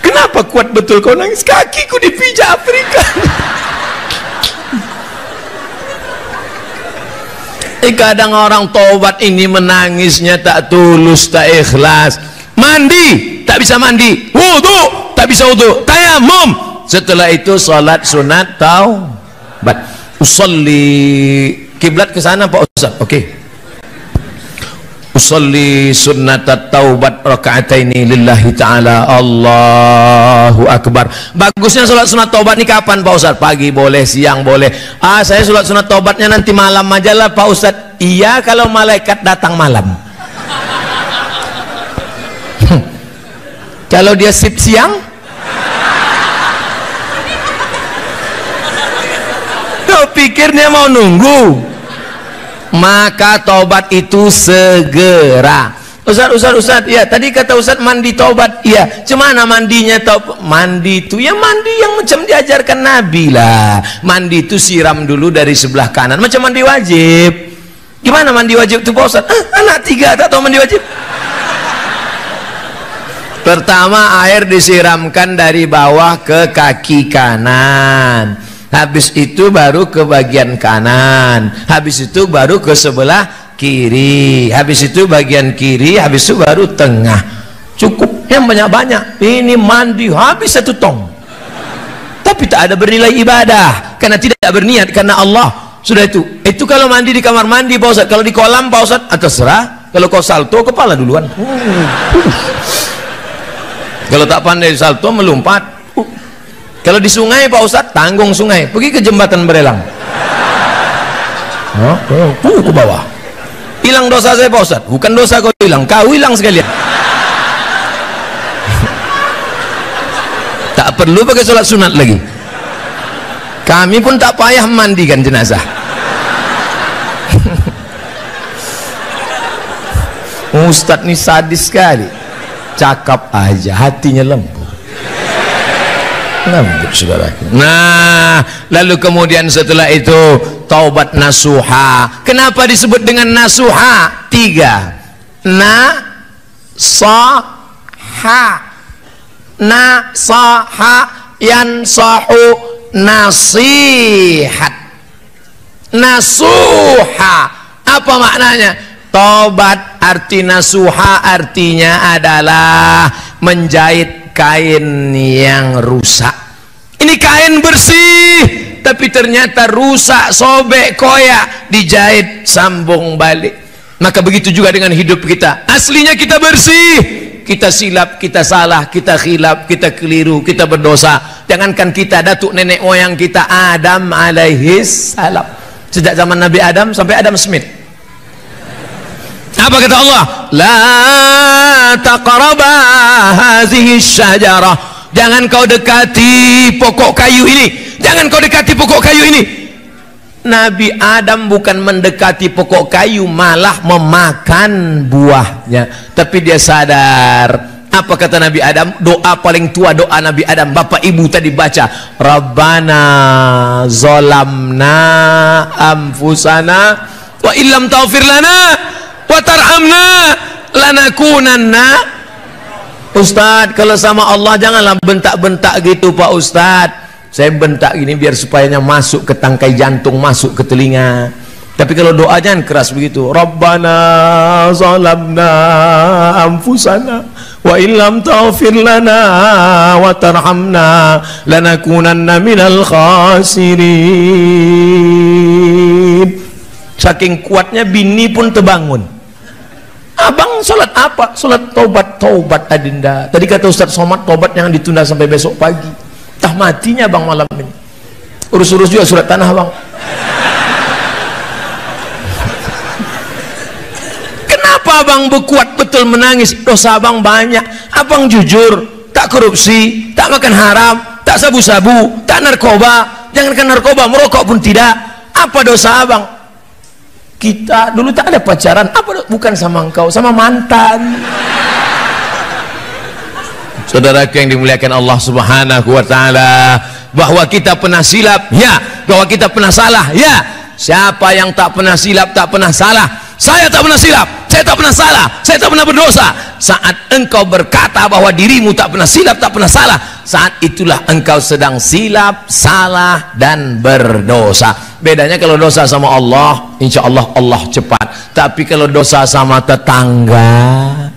[SPEAKER 1] Kenapa kuat betul kau nangis? Kakiku dipijak Afrika. Kadang orang tobat ini menangisnya tak tulus, tak ikhlas. Mandi tak bisa mandi, wudu tak bisa wudu, tayamum. Setelah itu salat sunat taubat. Usolli kiblat ke sana Pak Ustaz. Oke. Usolli sunnatat taubat raka'ataini lillahi ta'ala. Allahu akbar. Bagusnya salat sunat taubat ini kapan Pak Ustaz? Pagi boleh, siang boleh. Saya salat sunat taubatnya nanti malam aja lah Pak Ustaz. Iya, kalau malaikat datang malam. Kalau dia sip siang, kau pikir dia mau nunggu? Maka taubat itu segera. Ustaz, ya tadi kata Ustaz mandi taubat, iya. Cemana mandinya taubat? Mandi itu ya mandi yang macam diajarkan Nabi lah. Mandi itu siram dulu dari sebelah kanan, macam mandi wajib. Gimana mandi wajib itu Pak Ustaz? Anak 3 tak tahu mandi wajib. Pertama air disiramkan dari bawah ke kaki kanan. Habis itu baru ke bagian kanan, habis itu baru ke sebelah kiri, habis itu bagian kiri, habis itu baru tengah. Cukup yang banyak-banyak. Ini mandi habis 1 tong. tapi tak ada bernilai ibadah karena tidak berniat karena Allah. Sudah itu kalau mandi di kamar mandi Pak Ustaz, kalau di kolam Pak Ustaz terserah, kalau kau salto kepala duluan. Kalau tak pandai salto melompat. Kalau di sungai Pak Ustaz tanggung sungai, pergi ke jembatan Berelang, ke bawah, hilang dosa saya Pak Ustaz. Bukan dosa kau hilang, kau hilang sekalian. Tak perlu pakai sholat sunat lagi. Kami pun tak payah mandikan jenazah. Ustadz ini sadis sekali, cakap aja hatinya lembut. Lembut saudara. Nah, lalu kemudian setelah itu taubat nasuha. Kenapa disebut dengan nasuha? 3. Nasaha yansahu, nasihat. Nasuha apa maknanya? Tobat. Arti nasuha artinya adalah menjahit kain yang rusak. Ini kain bersih tapi ternyata rusak, sobek, koyak, dijahit, sambung balik. Maka begitu juga dengan hidup kita. Aslinya kita bersih, kita silap, kita salah, kita khilaf, kita keliru, kita berdosa. Jangankan kita, datuk nenek moyang kita Adam alaihis salam, sejak zaman Nabi Adam sampai Adam Smith. Apa kata Allah? La taqraba hazihi syajarah. Jangan kau dekati pokok kayu ini. Jangan kau dekati pokok kayu ini. Nabi Adam bukan mendekati pokok kayu, malah memakan buahnya. Tapi dia sadar. Apa kata Nabi Adam? Doa paling tua doa Nabi Adam, bapak ibu tadi baca, Rabbana zolamna anfusana wa illam taghfir lana wa tarhamna lanakunanna. Ustaz, kalau sama Allah janganlah bentak-bentak gitu Pak Ustaz. Saya bentak gini biar supayanya masuk ke tangkai jantung, masuk ke telinga. Tapi kalau doa jangan keras begitu. Rabbana zalamna anfusana wa illam taghfir lana wa tarhamna lanakunanna minal khasirin. Saking kuatnya bini pun terbangun. Abang sholat apa? Sholat taubat. Taubat adinda. Tadi kata Ustaz Somad, taubat yang ditunda sampai besok pagi. Tah matinya bang malam ini. Urus-urus juga surat tanah bang. Kenapa abang berkuat betul menangis? Dosa abang banyak. Abang jujur, tak korupsi, tak makan haram, tak sabu-sabu, tak narkoba. Jangankan narkoba, merokok pun tidak. Apa dosa abang? Kita dulu tak ada pacaran. Apa? Bukan sama engkau, sama mantan. Saudaraku yang dimuliakan Allah Subhanahu wa taala, bahwa kita pernah silap, ya. Bahwa kita pernah salah, ya. Siapa yang tak pernah silap, tak pernah salah? Saya tak pernah silap, saya tak pernah salah, saya tak pernah berdosa. Saat engkau berkata bahwa dirimu tak pernah silap, tak pernah salah, saat itulah engkau sedang silap, salah, dan berdosa. Bedanya kalau dosa sama Allah, insya Allah Allah cepat. Tapi kalau dosa sama tetangga,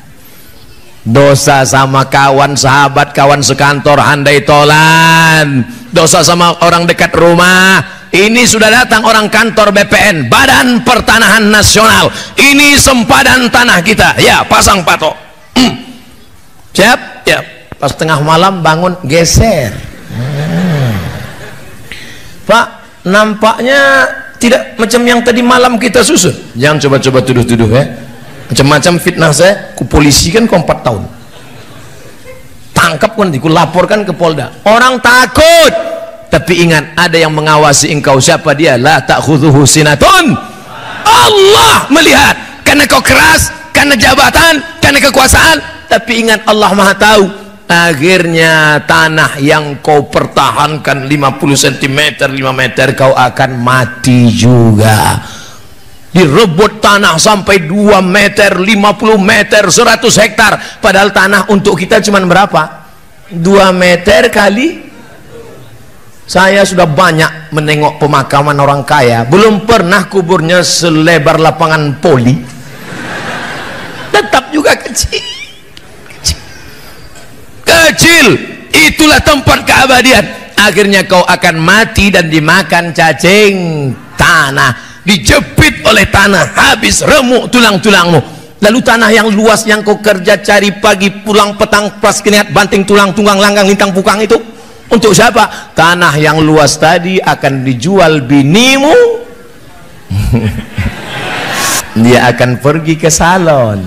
[SPEAKER 1] dosa sama kawan sahabat, kawan sekantor, handai tolan, dosa sama orang dekat rumah, ini sudah datang orang kantor BPN, Badan Pertanahan Nasional, ini sempadan tanah kita, ya pasang patok, siap, ya pas tengah malam bangun geser. Pak, nampaknya tidak macam yang tadi malam kita susun. Jangan coba-coba tuduh-tuduh ya. Macam-macam fitnah saya, ku polisi kan 4 tahun. Tangkap kan, ku laporkan ke Polda. Orang takut. Tapi ingat, ada yang mengawasi engkau. Siapa dia? La ta'khudhuhu sinatun. Allah melihat. Karena kau keras, karena jabatan, karena kekuasaan. Tapi ingat, Allah Maha tahu. Akhirnya tanah yang kau pertahankan 50 cm, 5 meter, kau akan mati juga. Direbut tanah sampai 2 meter, 50 meter, 100 hektar. Padahal tanah untuk kita cuma berapa? 2 meter kali. Saya sudah banyak menengok pemakaman orang kaya, belum pernah kuburnya selebar lapangan poli. Tetap juga kecil. Kecil. Itulah tempat keabadian. akhirnya kau akan mati dan dimakan cacing tanah, dijepit oleh tanah, habis remuk tulang-tulangmu. Lalu tanah yang luas yang kau kerja cari pagi pulang petang pas keniat banting tulang tunggang langgang lintang pukang itu untuk siapa? Tanah yang luas tadi akan dijual binimu. Dia akan pergi ke salon,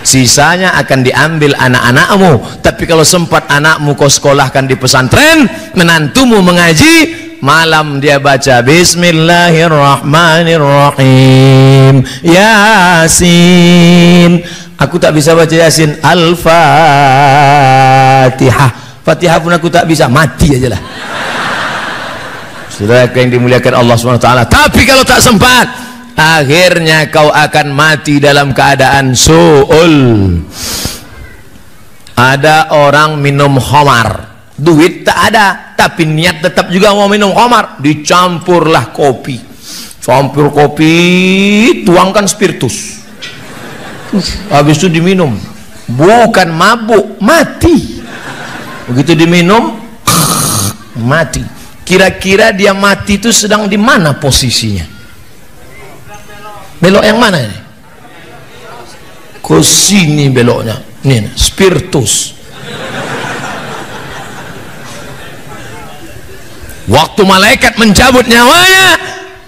[SPEAKER 1] sisanya akan diambil anak-anakmu. Tapi kalau sempat anakmu kau sekolahkan di pesantren, menantumu mengaji, malam dia baca Bismillahirrahmanirrahim, Yasin. Aku tak bisa baca Yasin. Al-Fatihah. Fatihah pun aku tak bisa, mati aja lah. Saudara yang dimuliakan Allah SWT. Tapi kalau tak sempat, akhirnya kau akan mati dalam keadaan su'ul. Ada orang minum khamar, duit tak ada, tapi niat tetap juga mau minum khamar. Dicampurlah kopi, campur kopi, tuangkan spiritus, habis itu diminum. Bukan mabuk, mati. Begitu diminum, mati. Kira-kira dia mati itu sedang di mana posisinya? Belok yang mana ini? Ke sini beloknya. Nih, spiritus. Waktu malaikat mencabut nyawanya,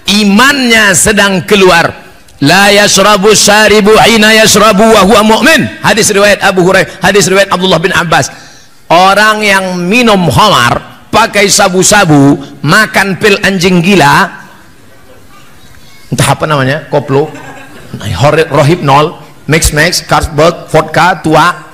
[SPEAKER 1] imannya sedang keluar. La yashrabu syaribu hina yashrabu wa huwa mu'min. Hadis riwayat Abu Hurairah, hadis riwayat Abdullah bin Abbas. Orang yang minum khamar, pakai sabu-sabu, makan pil anjing gila, entah apa namanya, koplo, rohypnol, mix, Carlsberg, vodka, tua,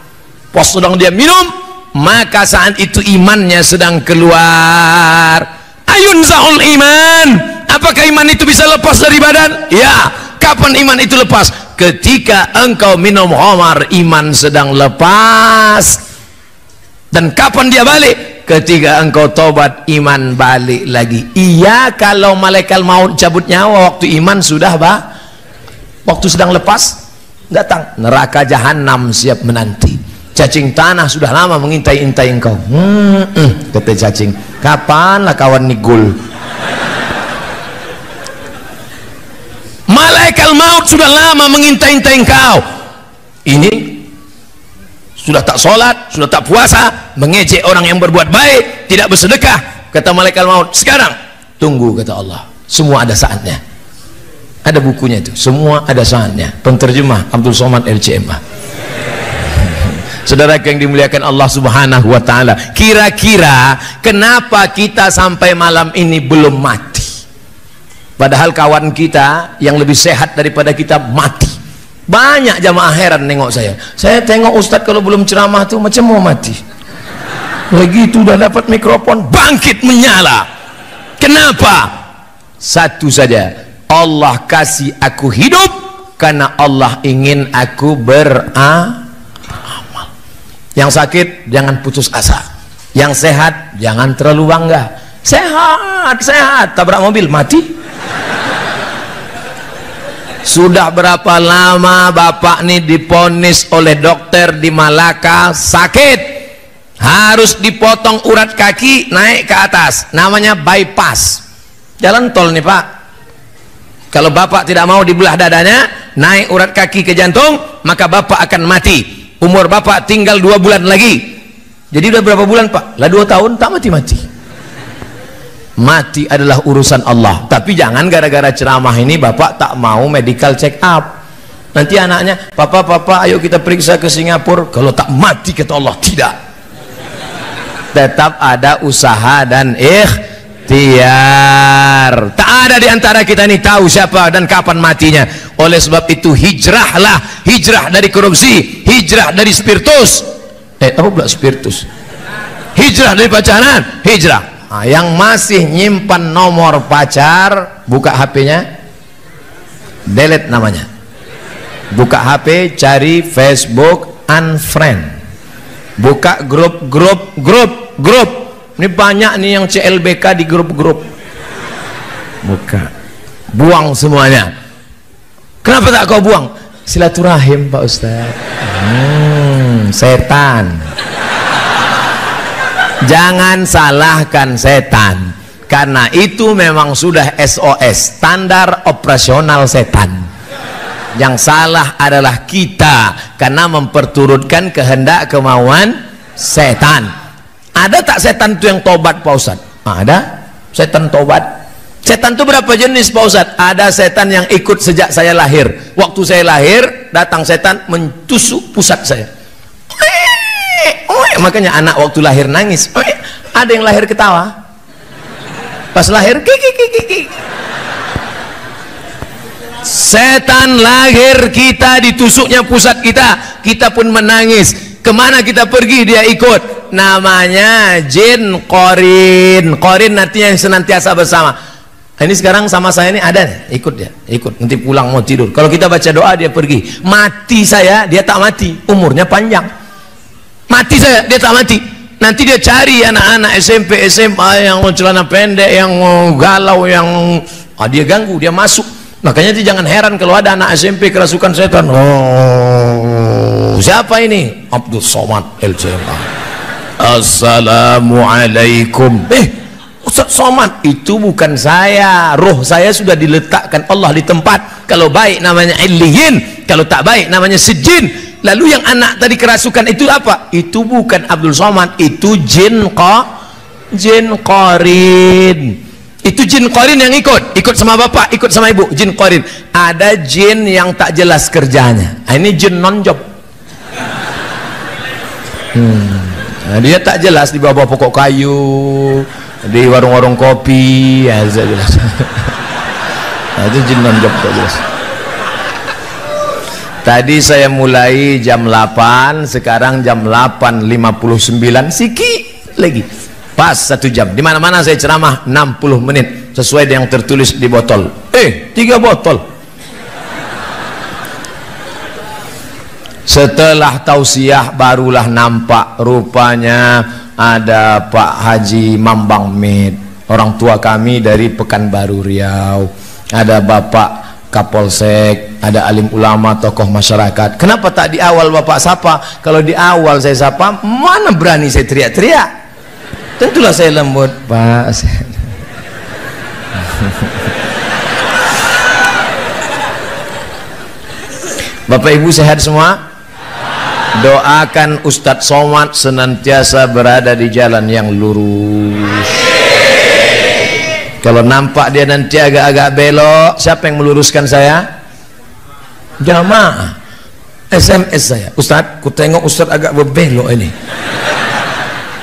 [SPEAKER 1] pos sedang dia minum, maka saat itu imannya sedang keluar. Ayun zahul iman. Apakah iman itu bisa lepas dari badan? Ya. Kapan iman itu lepas? Ketika engkau minum khamar, iman sedang lepas. Dan kapan dia balik? Ketika engkau tobat, iman balik lagi. Iya, kalau malaikat maut cabut nyawa waktu iman sudah waktu sedang lepas, datang neraka jahanam siap menanti. Cacing tanah sudah lama mengintai-intai engkau. Kata cacing, kapanlah kawan nigul? Malaikat maut sudah lama mengintai-intai engkau. Ini sudah tak sholat, sudah tak puasa, mengejek orang yang berbuat baik, tidak bersedekah. Kata malaikat maut, sekarang tunggu, kata Allah, semua ada saatnya. Ada bukunya itu, semua ada saatnya. Penterjemah Abdul Somad LCMA. Saudara yang dimuliakan Allah Subhanahu wa taala, kira-kira kenapa kita sampai malam ini belum mati? Padahal kawan kita yang lebih sehat daripada kita mati. Banyak jamaah heran nengok saya tengok Ustadz kalau belum ceramah tuh macam mau mati. Begitu udah dapat mikrofon, bangkit menyala. Kenapa? Satu saja, Allah kasih aku hidup karena Allah ingin aku beramal. Yang sakit jangan putus asa, yang sehat jangan terlalu bangga. Sehat, tabrak mobil mati. Sudah berapa lama bapak nih diponis oleh dokter di Malaka sakit, harus dipotong urat kaki naik ke atas, namanya bypass. Jalan tol nih pak, kalau bapak tidak mau dibelah dadanya, naik urat kaki ke jantung, maka bapak akan mati. Umur bapak tinggal 2 bulan lagi. Jadi udah berapa bulan pak? Lah 2 tahun tak mati-mati. Mati adalah urusan Allah. Tapi jangan gara-gara ceramah ini bapak tak mau medical check up. Nanti anaknya, papa ayo kita periksa ke Singapura. Kalau tak mati kata Allah, tidak. Tetap ada usaha dan ikhtiar. Tak ada di antara kita ini tahu siapa dan kapan matinya. Oleh sebab itu hijrahlah, hijrah dari korupsi, hijrah dari spiritus. Apa pula spiritus? Hijrah dari pacaran, hijrah. Nah, yang masih nyimpan nomor pacar, buka HP-nya, delete namanya. Buka HP, cari Facebook, unfriend. Buka grup. Ini banyak nih yang CLBK di grup-grup. Buka, buang semuanya. Kenapa tak kau buang? Silaturahim Pak Ustaz. Setan. Jangan salahkan setan, karena itu memang sudah SOS, standar operasional setan. Yang salah adalah kita karena memperturutkan kehendak kemauan setan. Ada tak setan itu yang tobat Pak Ustadz? Ada setan tobat. Setan itu berapa jenis Pak Ustadz? Ada setan yang ikut sejak saya lahir. Waktu saya lahir datang setan mentusuk pusat saya. Makanya anak waktu lahir nangis. Ada yang lahir ketawa, pas lahir kiki. Setan lahir kita ditusuknya pusat kita, kita pun menangis. Kemana kita pergi dia ikut. Namanya jin qorin. Qorin artinya yang senantiasa bersama. Ini sekarang sama saya ini ada nih, ikut dia, ikut. Nanti pulang mau tidur, kalau kita baca doa dia pergi. Mati saya, dia tak mati, umurnya panjang. Mati saya, dia tak mati. Nanti dia cari anak-anak SMP, SMA yang celana pendek, yang galau, yang dia ganggu, dia masuk. Makanya dia jangan heran kalau ada anak SMP kerasukan setan. Oh, siapa ini? Abdul Somad LCMA. Assalamualaikum. Ustaz Somad, itu bukan saya. Roh saya sudah diletakkan Allah di tempat. Kalau baik namanya Illiyin, kalau tak baik namanya Sijin. Lalu yang anak tadi kerasukan itu apa? Itu bukan Abdul Somad, itu jin qorin. Itu jin qorin yang ikut sama bapak, ikut sama ibu, jin qorin. Ada jin yang tak jelas kerjanya. Ini jin non job. Nah, dia tak jelas di bawah pokok kayu, di warung-warung kopi, ya jelas. Nah, itu jin non job tak jelas. Tadi saya mulai jam 8, sekarang jam 8.59, sikit lagi. Pas 1 jam. Di mana-mana saya ceramah 60 menit sesuai dengan yang tertulis di botol. 3 botol. Setelah tausiah barulah nampak rupanya ada Pak Haji Mambang Med, orang tua kami dari Pekanbaru Riau. Ada Bapak Kapolsek, ada alim ulama, tokoh masyarakat. Kenapa tak di awal Bapak sapa? Kalau di awal saya sapa, mana berani saya teriak-teriak. Tentulah saya lembut, Pak. Bapak Ibu sehat semua? Doakan Ustadz Somad senantiasa berada di jalan yang lurus. Kalau nampak dia nanti agak-agak belok, siapa yang meluruskan saya? Jamaah. SMS saya, Ustadz, ku tengok Ustadz agak berbelok ini.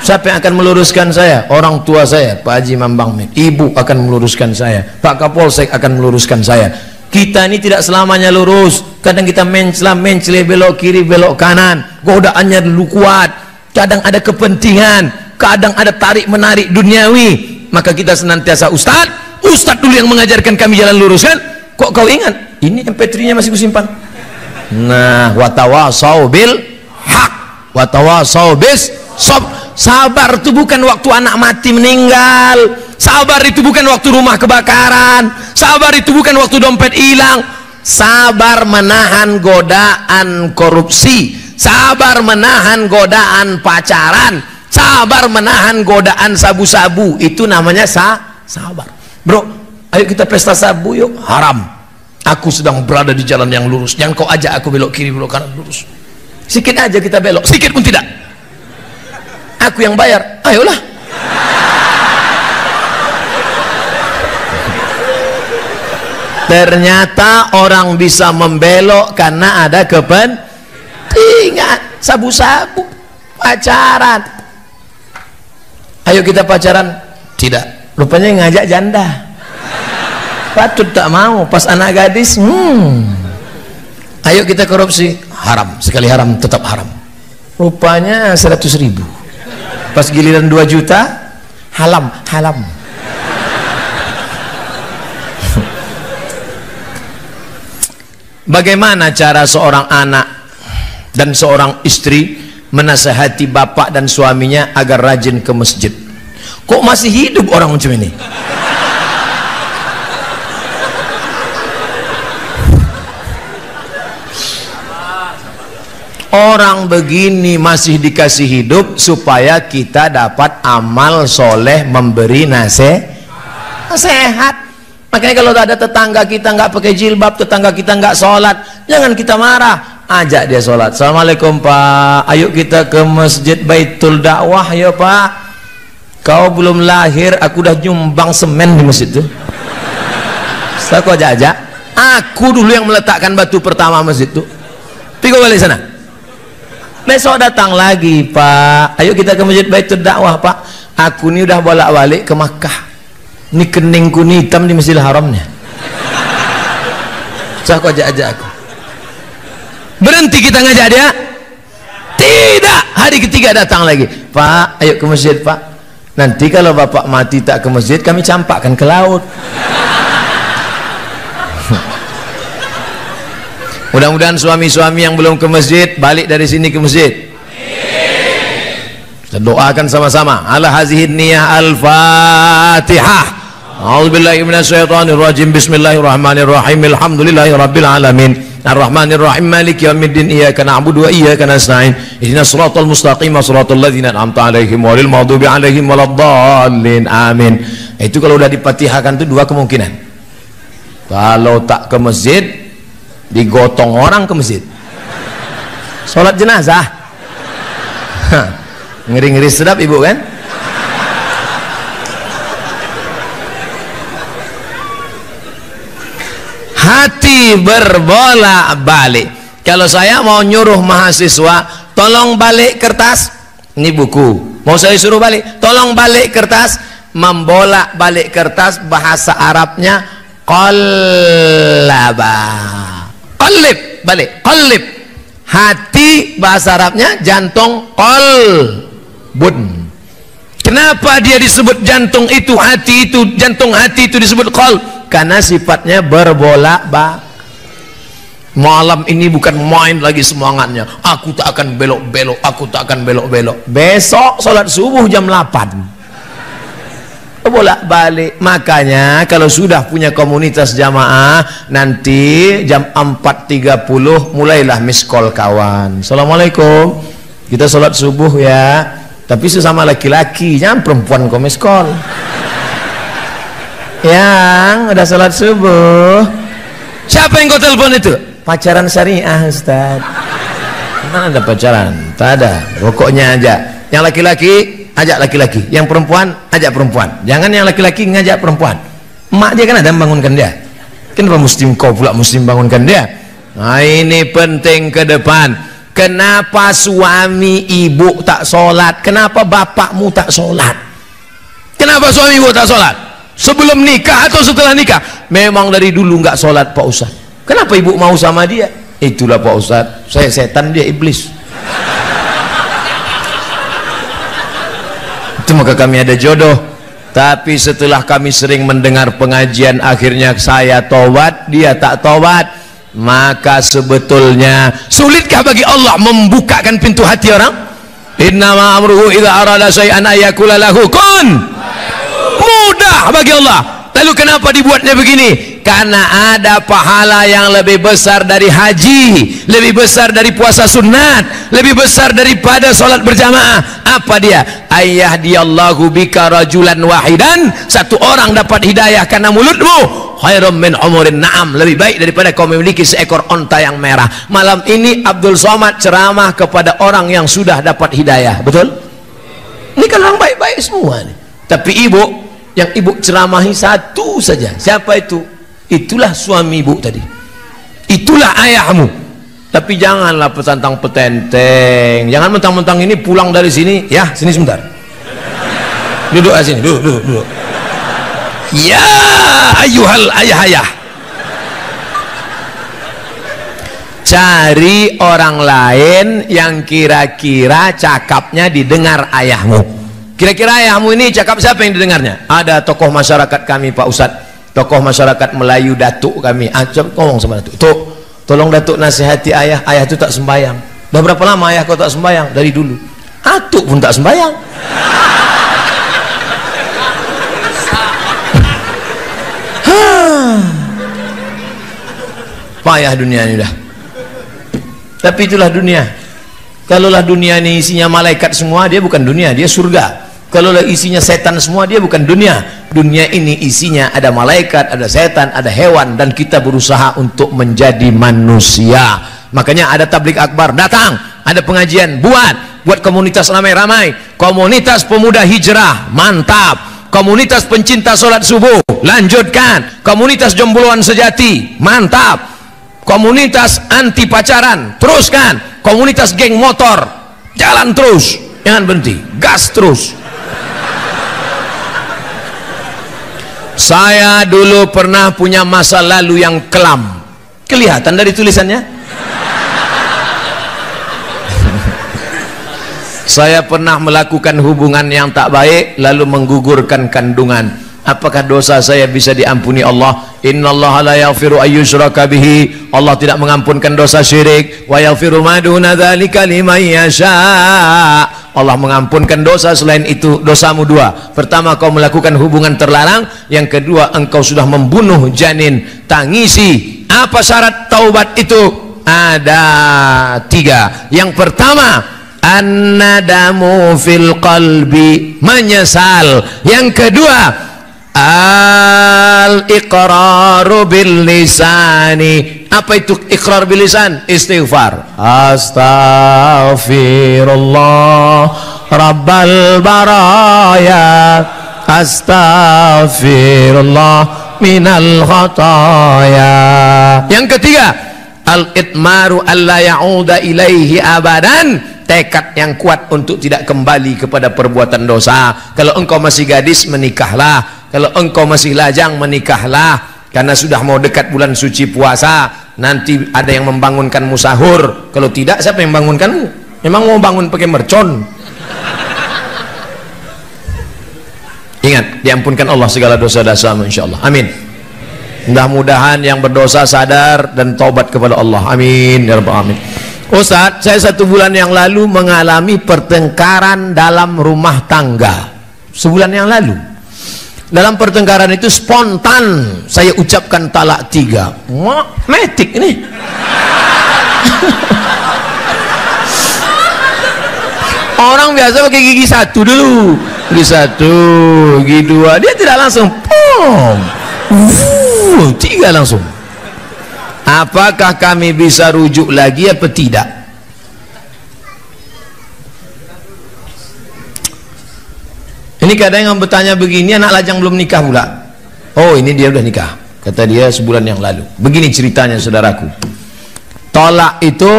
[SPEAKER 1] Siapa yang akan meluruskan saya? Orang tua saya, Pak Haji Mambang Med. Ibu akan meluruskan saya, Pak Kapolsek akan meluruskan saya. Kita ini tidak selamanya lurus. Kadang kita mencela, belok kiri, belok kanan. Godaannya dulu kuat. Kadang ada kepentingan, kadang ada tarik menarik duniawi. Maka kita senantiasa Ustadz dulu yang mengajarkan kami jalan lurus kan? Kok kau ingat? Ini MP3-nya masih kusimpan. Nah, watawasau bil haq, watawasau bis sob. Sabar itu bukan waktu anak mati meninggal. Sabar itu bukan waktu rumah kebakaran. Sabar itu bukan waktu dompet hilang. Sabar menahan godaan korupsi. Sabar menahan godaan pacaran. Sabar menahan godaan sabu-sabu. Itu namanya sabar. Bro, ayo kita pesta sabu yuk. Haram. Aku sedang berada di jalan yang lurus. Jangan kau ajak aku belok kiri, belok kanan, lurus. Sikit aja kita belok, sikit pun tidak. Aku yang bayar. Ayolah. Ternyata orang bisa membelok karena ada kepentingan. Sabu-sabu, pacaran. Ayo kita pacaran. Tidak, rupanya ngajak janda. Patut tak mau. Pas anak gadis, ayo kita korupsi. Haram, sekali haram tetap haram. Rupanya 100.000. Pas giliran 2 juta, halam. Bagaimana cara seorang anak dan seorang istri menasehati bapak dan suaminya agar rajin ke masjid? Kok masih hidup orang macam ini? orang begini masih dikasih hidup supaya kita dapat amal soleh memberi nasihat. Makanya kalau ada tetangga kita nggak pakai jilbab, tetangga kita nggak sholat, jangan kita marah, ajak dia sholat. Assalamualaikum Pak, ayo kita ke masjid Baitul Dakwah ya Pak. Kau belum lahir, aku udah nyumbang semen di masjid itu. Setelah kau ajak, aku dulu yang meletakkan batu pertama masjid itu. Tiga balik sana. Besok datang lagi Pak, ayo kita ke masjid Baitul Dakwah Pak. Aku ini udah bolak-balik ke Makkah. Ini keningku nih hitam di Masjidil Haramnya. Saya kok ajak aku. Berhenti kita ngajak dia? Tidak. Hari ketiga datang lagi. Pak, ayo ke masjid Pak. Nanti kalau bapak mati tak ke masjid, kami campakkan ke laut. Mudah-mudahan suami-suami yang belum ke masjid balik dari sini ke masjid. Kita doakan sama-sama. Ala hazihin niyah al-Fatihah. A'udzubillahi minasyaitonirrajim. Bismillahirrahmanirrahim. Alhamdulillahirabbil alamin. Ar-Rahmanir-Rahim. Maliki yaumiddin. Iyyaka na'budu wa iyyaka nasta'in. Ihdinas siratal mustaqim, siratal ladzina an'amta 'alaihim ghairil maghdubi 'alaihim waladdallin. Amin. Itu kalau udah dipatihahkan itu dua kemungkinan. Kalau tak ke masjid, digotong orang ke masjid. Salat jenazah. Ngeri-ngeri sedap ibu kan? Hati berbolak-balik. Kalau saya mau nyuruh mahasiswa, tolong balik kertas, ini buku, mau saya suruh balik, tolong balik kertas, membolak-balik kertas bahasa Arabnya qallaba. Qallib, balik, qallib. Hati bahasa Arabnya jantung, qalbun. Kenapa dia disebut jantung itu, hati itu, jantung hati itu disebut qalb? Karena sifatnya berbolak-balik. Malam ini bukan main lagi semangatnya. Aku tak akan belok-belok, aku tak akan belok-belok. Besok sholat subuh jam 8. Bolak-balik. Makanya kalau sudah punya komunitas jamaah, nanti jam 4.30 mulailah miss call kawan. Assalamualaikum, kita sholat subuh ya, tapi sesama laki-laki, jangan perempuan kau miss call. Yang udah sholat subuh. Siapa yang kau telepon itu? Pacaran syariah Ustaz. Mana ada pacaran? Tak ada, rokoknya aja. Yang laki-laki ajak laki-laki, yang perempuan ajak perempuan. Jangan yang laki-laki ngajak perempuan. Emak dia kan ada membangunkan dia. Kenapa muslim kau pula muslim bangunkan dia? Nah ini penting ke depan. Kenapa suami ibu tak sholat? Kenapa bapakmu tak sholat? Kenapa suami ibu tak sholat? Sebelum nikah atau setelah nikah? Memang dari dulu nggak sholat Pak Ustaz. Kenapa ibu mau sama dia? Itulah Pak Ustaz, saya setan, dia iblis. Itu maka kami ada jodoh. Tapi setelah kami sering mendengar pengajian, akhirnya saya tobat, dia tak tobat. Maka sebetulnya sulitkah bagi Allah membukakan pintu hati orang? Innama amruhu idza arada syai'an ayyakula lahu kun. Mudah bagi Allah. Lalu kenapa dibuatnya begini? Karena ada pahala yang lebih besar dari haji, lebih besar dari puasa sunat, lebih besar daripada sholat berjamaah. Apa dia? Ayyahdiyallahu bika rajulan wahidan. Satu orang dapat hidayah karena mulutmu, khairum min umurin na'am. Lebih baik daripada kau memiliki seekor onta yang merah. Malam ini Abdul Somad ceramah kepada orang yang sudah dapat hidayah. Betul? Ini kan orang baik-baik semua nih. Tapi ibu, yang ibu ceramahi satu saja. Siapa itu? Itulah suami ibu tadi, itulah ayahmu. Tapi janganlah petantang petenteng, jangan mentang-mentang ini pulang dari sini, ya sini sebentar, duduk sini, duduk. Ya ayuhal ayah. Cari orang lain yang kira-kira cakapnya didengar ayahmu. Kira-kira ayahmu ini cakap siapa yang didengarnya? Ada tokoh masyarakat kami Pak Ustadz, tokoh masyarakat Melayu, datuk kami. Coba ngomong sama datuk, Tuk, tolong datuk nasihati ayah. Ayah itu tak sembayang. Udah berapa lama ayah kau tak sembayang? Dari dulu. Atuk pun tak sembayang. Payah dunia ini dah. Tapi itulah dunia. Kalaulah dunia ini isinya malaikat semua, dia bukan dunia, dia surga. Kalaulah isinya setan semua, dia bukan dunia. Dunia ini isinya ada malaikat, ada setan, ada hewan, dan kita berusaha untuk menjadi manusia. Makanya ada tabligh akbar, datang, ada pengajian, buat komunitas ramai-ramai, komunitas pemuda hijrah, mantap, komunitas pencinta sholat subuh, lanjutkan, komunitas jombloan sejati, mantap, komunitas anti pacaran, teruskan, komunitas geng motor, jalan terus, jangan berhenti, gas terus. Saya dulu pernah punya masa lalu yang kelam, kelihatan dari tulisannya. Saya pernah melakukan hubungan yang tak baik lalu menggugurkan kandungan. Apakah dosa saya bisa diampuni Allah? Innallaha la yaghfiru ayyushraka bihi. Allah tidak mengampunkan dosa syirik. Wa yaghfiru ma duna dzalika liman yasha. Allah mengampunkan dosa selain itu. Dosamu dua. Pertama, kau melakukan hubungan terlarang. Yang kedua, engkau sudah membunuh janin. Tangisi. Apa syarat taubat itu? Ada 3. Yang pertama, an-nadamu fil qalbi, menyesal. Yang kedua, al-iqraru bil lisani. Apa itu iqrar bil lisan? Istighfar. Astaghfirullah rabbal baraya, astaghfirullah minal khataya. Yang ketiga, al-itmaru alla ya'uda ilaihi abadan, tekad yang kuat untuk tidak kembali kepada perbuatan dosa. Kalau engkau masih gadis, menikahlah. Kalau engkau masih lajang, menikahlah. Karena sudah mau dekat bulan suci puasa, nanti ada yang membangunkanmu sahur. Kalau tidak, siapa yang membangunkanmu? Memang mau bangun pakai mercon? Ingat, diampunkan Allah segala dosa-dosamu insyaallah. Amin. Mudah-mudahan yang berdosa sadar dan taubat kepada Allah. Amin ya rabbal alamin. Ustaz, saya 1 bulan yang lalu mengalami pertengkaran dalam rumah tangga. Sebulan yang lalu. Dalam pertengkaran itu spontan saya ucapkan talak 3. Metik ini. Orang biasa pakai gigi 1 dulu. Gigi 1, gigi 2. Dia tidak langsung pom. 3 langsung. Apakah kami bisa rujuk lagi apa tidak? Ini kadang yang bertanya begini, anak lajang belum nikah pula. Oh, ini dia udah nikah. Kata dia sebulan yang lalu. Begini ceritanya saudaraku. Tolak itu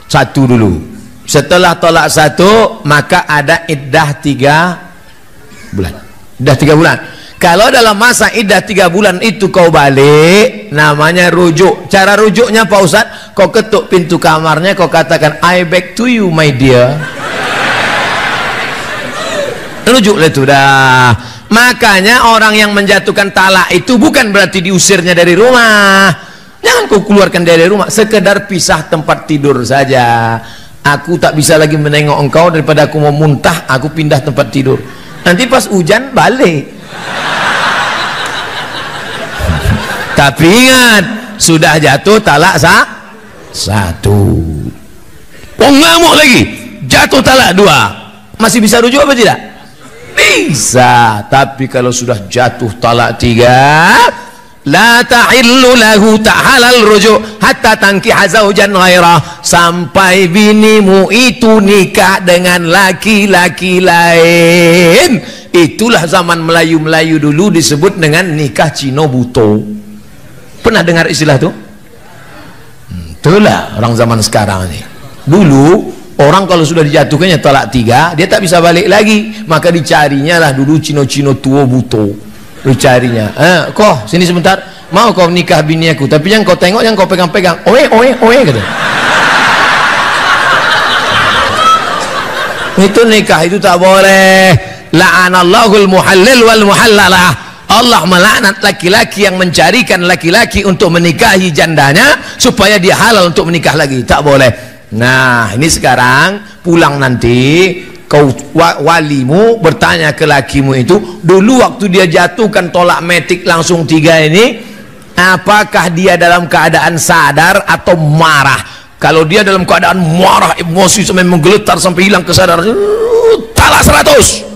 [SPEAKER 1] 1 dulu. Setelah tolak 1, maka ada iddah 3 bulan. Iddah 3 bulan. Kalau dalam masa iddah 3 bulan itu kau balik, namanya rujuk. Cara rujuknya Pak Ustadz, kau ketuk pintu kamarnya, kau katakan I back to you my dear. Rujuklah itu dah. Makanya orang yang menjatuhkan talak itu bukan berarti diusirnya dari rumah. Jangan kau keluarkan dari rumah, sekedar pisah tempat tidur saja. Aku tak bisa lagi menengok engkau, daripada aku mau muntah, aku pindah tempat tidur. Nanti pas hujan balik. Tapi ingat, sudah jatuh talak 1. Oh, ngamuk lagi, jatuh talak 2. Masih bisa rujuk apa tidak? Bisa. Tapi kalau sudah jatuh talak 3, la tahillu lahu, tak halal rujuk hatta tankiha zaujan ghairah, sampai binimu itu nikah dengan laki-laki lain. Itulah zaman Melayu-Melayu dulu disebut dengan nikah Cino Buto. Pernah dengar istilah itu? Itulah orang zaman sekarang ini. Dulu orang kalau sudah dijatuhkannya talak 3, dia tak bisa balik lagi, maka dicarinya lah dulu Cino-Cino tua buto. Dicarinya, kok sini sebentar, mau kau nikah bini aku, tapi yang kau tengok, yang kau pegang-pegang, oe gitu. Itu nikah itu tak boleh. La'anallahul muhallil wal muhallalah. Allah melaknat laki-laki yang mencarikan laki-laki untuk menikahi jandanya supaya dia halal untuk menikah lagi. Tak boleh. Nah, ini sekarang pulang nanti kau walimu bertanya ke lakimu itu, dulu waktu dia jatuhkan tolak metik langsung 3 ini, apakah dia dalam keadaan sadar atau marah? Kalau dia dalam keadaan marah, emosi sampai menggeletar sampai hilang kesadaran, talak 100.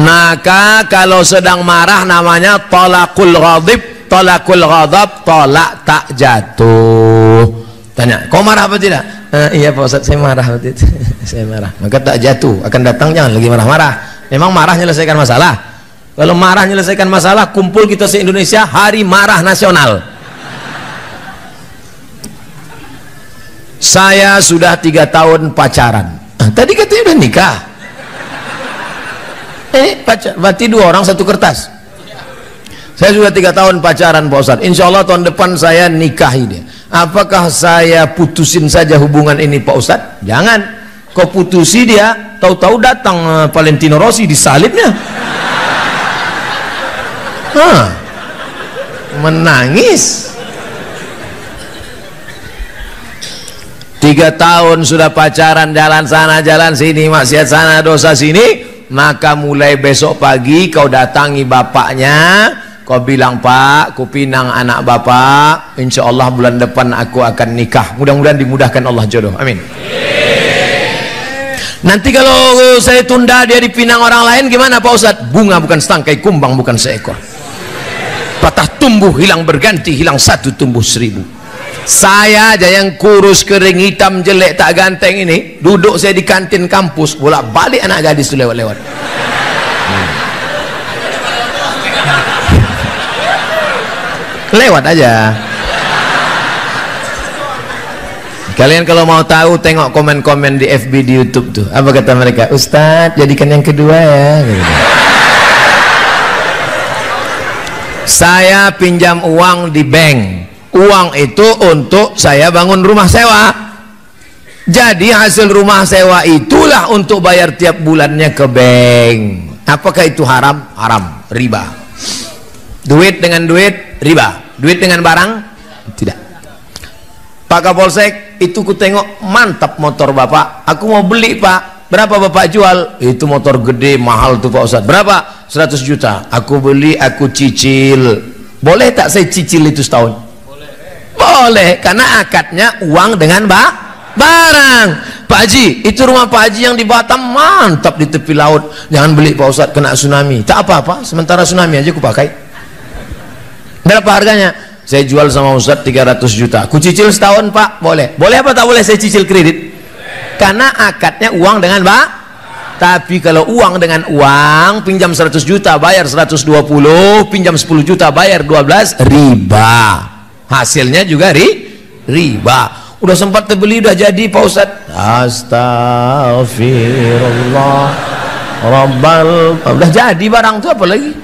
[SPEAKER 1] Maka kalau sedang marah namanya talakul ghadab, tolak tak jatuh. Tanya, kau marah apa tidak? Iya Pak Ustadz, saya marah waktu itu. Saya marah. Maka tak jatuh, akan datang jangan lagi marah-marah. Memang marah menyelesaikan masalah. Kalau marah menyelesaikan masalah, kumpul kita se-Indonesia hari marah nasional. Saya sudah 3 tahun pacaran. Tadi katanya udah nikah. Pacar, berarti 2 orang 1 kertas. Saya sudah 3 tahun pacaran Pak Ustadz. Insya Allah tahun depan saya nikahi dia. Apakah saya putusin saja hubungan ini Pak Ustadz? Jangan. Kau putusi dia, tahu-tahu datang Valentino Rossi disalibnya. Menangis. 3 tahun sudah pacaran, jalan sana jalan sini, maksiat sana dosa sini. Maka mulai besok pagi kau datangi bapaknya, kau bilang, Pak, ku pinang anak bapak, insya Allah bulan depan aku akan nikah. Mudah-mudahan dimudahkan Allah jodoh, amin. Nanti kalau saya tunda dia dipinang orang lain gimana Pak Ustadz? Bunga bukan setangkai, kumbang bukan seekor. Patah tumbuh hilang berganti, hilang 1 tumbuh 1000. Saya aja yang kurus, kering, hitam, jelek, tak ganteng ini, duduk saya di kantin kampus, bolak balik anak gadis itu lewat-lewat. Lewat aja. Kalian kalau mau tahu tengok komen-komen di FB, di YouTube tuh. Apa kata mereka? Ustadz, jadikan yang kedua ya. Saya pinjam uang di bank. Uang itu untuk saya bangun rumah sewa. Jadi hasil rumah sewa itulah untuk bayar tiap bulannya ke bank. Apakah itu haram? Haram, riba. Duit dengan duit, riba. Duit dengan barang, tidak. Pak Kapolsek, itu ku tengok mantap motor bapak. Aku mau beli Pak. Berapa bapak jual? Itu motor gede, mahal tuh Pak Ustadz. Berapa? 100 juta. Aku beli, aku cicil. Boleh tak saya cicil itu setahun? Boleh, karena akadnya uang dengan barang. Pak Haji, itu rumah Pak Haji yang di Batam mantap di tepi laut. Jangan beli Pak Ustadz, kena tsunami. Tak apa-apa, sementara tsunami aja aku pakai. Berapa harganya? Saya jual sama Ustadz 300 juta. Aku cicil setahun Pak, boleh. Boleh apa tak boleh saya cicil kredit? Karena akadnya uang dengan Tapi kalau uang dengan uang, pinjam 100 juta bayar 120, pinjam 10 juta bayar 12, riba. Hasilnya juga riba. Udah sempat terbeli, udah jadi Pak Ustadz. Astagfirullah Rabbal. Udah jadi barang tuh, apa lagi?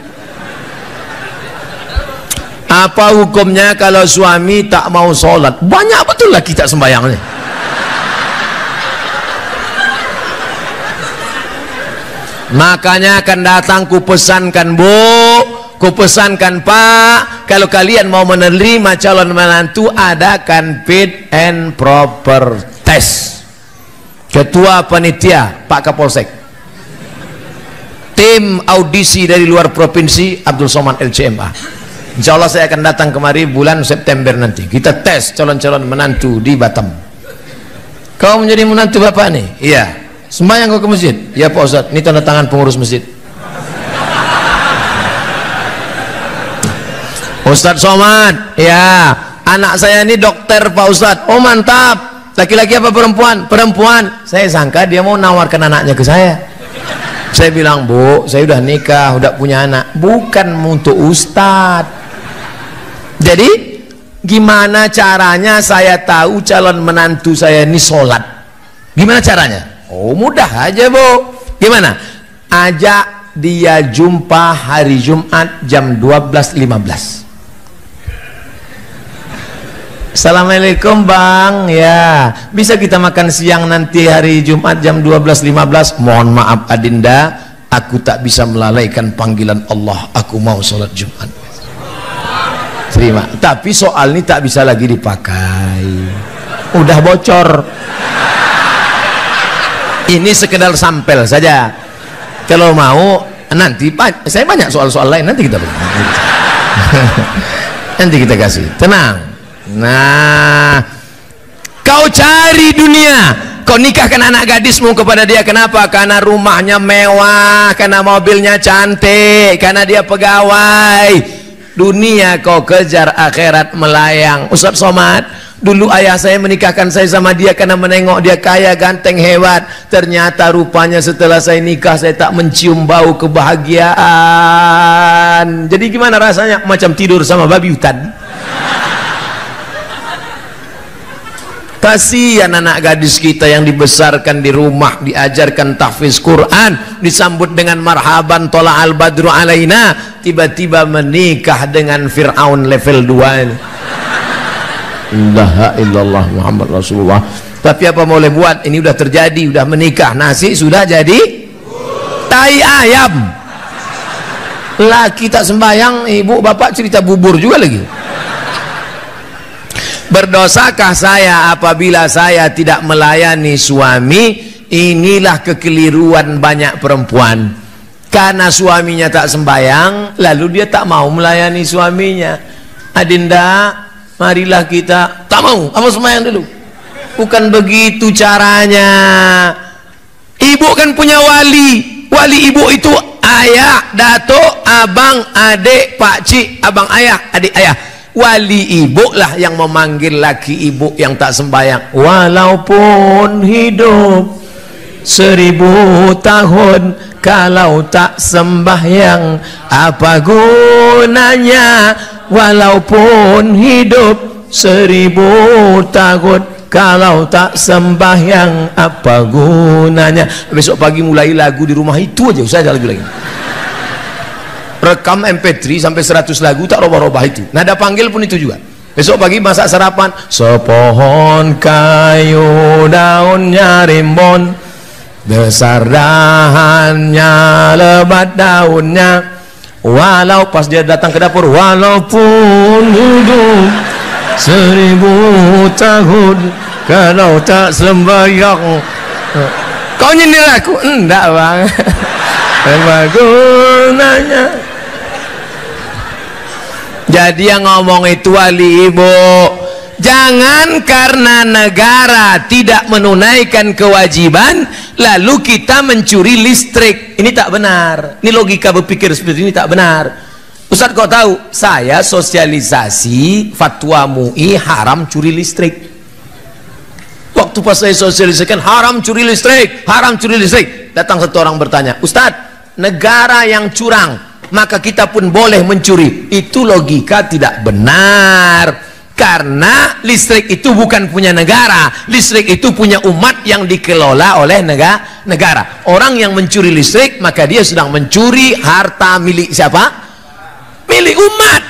[SPEAKER 1] Apa hukumnya kalau suami tak mau sholat? Banyak betul lah kita sembayangnya. Makanya akan datang ku pesankan Bu, ku pesankan Pak, kalau kalian mau menerima calon menantu, adakan fit and proper test. Ketua panitia Pak Kapolsek, tim audisi dari luar provinsi Abdul Somad LCMA. Insya Allah saya akan datang kemari bulan September nanti. Kita tes calon-calon menantu di Batam. Kau menjadi menantu bapak nih? Iya. Sembahyang kau ke masjid? Ya Pak Ustadz, ini tanda tangan pengurus masjid. Ustadz Somad, ya, anak saya ini dokter Pak Ustadz. Oh mantap. Laki-laki apa perempuan? Perempuan. Saya sangka dia mau nawarkan anaknya ke saya. Saya bilang, Bu, saya udah nikah, udah punya anak. Bukan untuk Ustadz. Jadi gimana caranya saya tahu calon menantu saya ini sholat? Gimana caranya? Oh mudah aja Bu. Gimana? Ajak dia jumpa hari Jumat jam 12.15. Assalamualaikum Bang, ya bisa kita makan siang nanti hari Jumat jam 12.15. Mohon maaf Adinda, aku tak bisa melalaikan panggilan Allah, aku mau sholat Jumat. Terima, tapi soal ini tak bisa lagi dipakai, udah bocor. Ini sekedar sampel saja. Kalau mau nanti saya banyak soal-soal lain, nanti kita nanti kita kasih, tenang Nah, kau cari dunia, kau nikahkan anak gadismu kepada dia. Kenapa? Karena rumahnya mewah, karena mobilnya cantik, karena dia pegawai. Dunia kau kejar, akhirat melayang. Ustaz Somad, dulu ayah saya menikahkan saya sama dia karena menengok dia kaya, ganteng, hebat. Ternyata rupanya setelah saya nikah saya tak mencium bau kebahagiaan. Jadi gimana rasanya? Macam tidur sama babi hutan. Kasihan anak gadis kita yang dibesarkan di rumah, diajarkan tahfiz Quran, disambut dengan marhaban tola al badru alaina, tiba-tiba menikah dengan Fir'aun level 2 ini. La illallah Muhammad Rasulullah. Tapi apa boleh buat, ini udah terjadi, udah menikah, nasi sudah jadi tai ayam. Laki tak sembahyang, ibu bapak cerita bubur juga lagi. Berdosakah saya apabila saya tidak melayani suami? Inilah kekeliruan banyak perempuan. Karena suaminya tak sembahyang, lalu dia tak mau melayani suaminya. Adinda, marilah kita, tak mau, kamu sembahyang dulu. Bukan begitu caranya. Ibu kan punya wali. Wali ibu itu ayah, datuk, abang, adik, pakcik, abang ayah, adik ayah. Wali ibu lah yang memanggil laki ibu yang tak sembahyang. Walaupun hidup 1000 tahun, kalau tak sembahyang apa gunanya? Walaupun hidup 1000 tahun, kalau tak sembahyang apa gunanya? Besok pagi mulai lagu di rumah itu aja, usah ada lagu lagi. Rekam MP3 sampai 100 lagu, tak robah-robah itu. Nada panggil pun itu juga. Besok pagi masak sarapan, sepohon kayu daunnya rimbun, besar dahannya, lebat daunnya. Walau pas dia datang ke dapur, walaupun hidup 1000 tahun, kalau tak sembahyang. Kau nyindir aku? Enggak bang. Apa gunanya? Jadi yang ngomong itu wali ibu. Jangan karena negara tidak menunaikan kewajiban lalu kita mencuri listrik. Ini tak benar. Ini logika berpikir seperti ini tak benar. Ustaz, kau tahu saya sosialisasi fatwa MUI haram curi listrik. Waktu pas saya sosialisasikan haram curi listrik, haram curi listrik, datang satu orang bertanya, Ustaz, negara yang curang maka kita pun boleh mencuri. Itu logika tidak benar. Karena listrik itu bukan punya negara, listrik itu punya umat yang dikelola oleh negara. Orang yang mencuri listrik maka dia sedang mencuri harta milik siapa? Milik umat.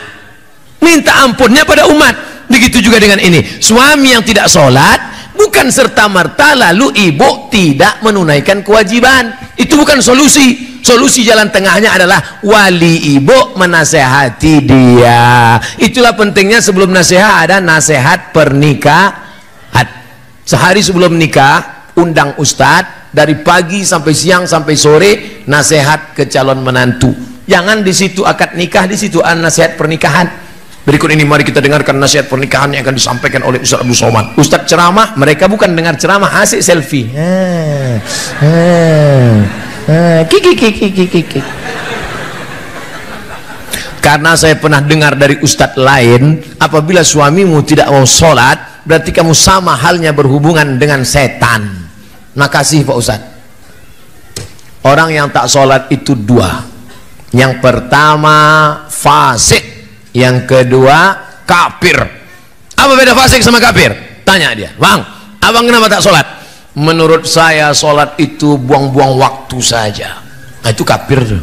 [SPEAKER 1] Minta ampunnya pada umat. Begitu juga dengan ini. Suami yang tidak sholat bukan serta-merta lalu ibu tidak menunaikan kewajiban. Itu bukan solusi. Solusi jalan tengahnya adalah wali ibu menasehati dia. Itulah pentingnya sebelum nasihat ada nasihat pernikahan. Sehari sebelum nikah undang ustadz, dari pagi sampai siang sampai sore nasihat ke calon menantu. Jangan di situ akad nikah, di situ nasihat pernikahan. Berikut ini mari kita dengarkan nasihat pernikahan yang akan disampaikan oleh Ustaz Abu Somad. Ustaz ceramah, mereka bukan dengar ceramah, asik selfie. Karena saya pernah dengar dari ustadz lain, apabila suamimu tidak mau sholat berarti kamu sama halnya berhubungan dengan setan. Makasih Pak Ustadz. Orang yang tak sholat itu dua. Yang pertama fasik, yang kedua kafir. Apa beda fasik sama kafir? Tanya dia, bang, abang kenapa tak sholat? Menurut saya sholat itu buang-buang waktu saja. Nah, itu kafir tuh.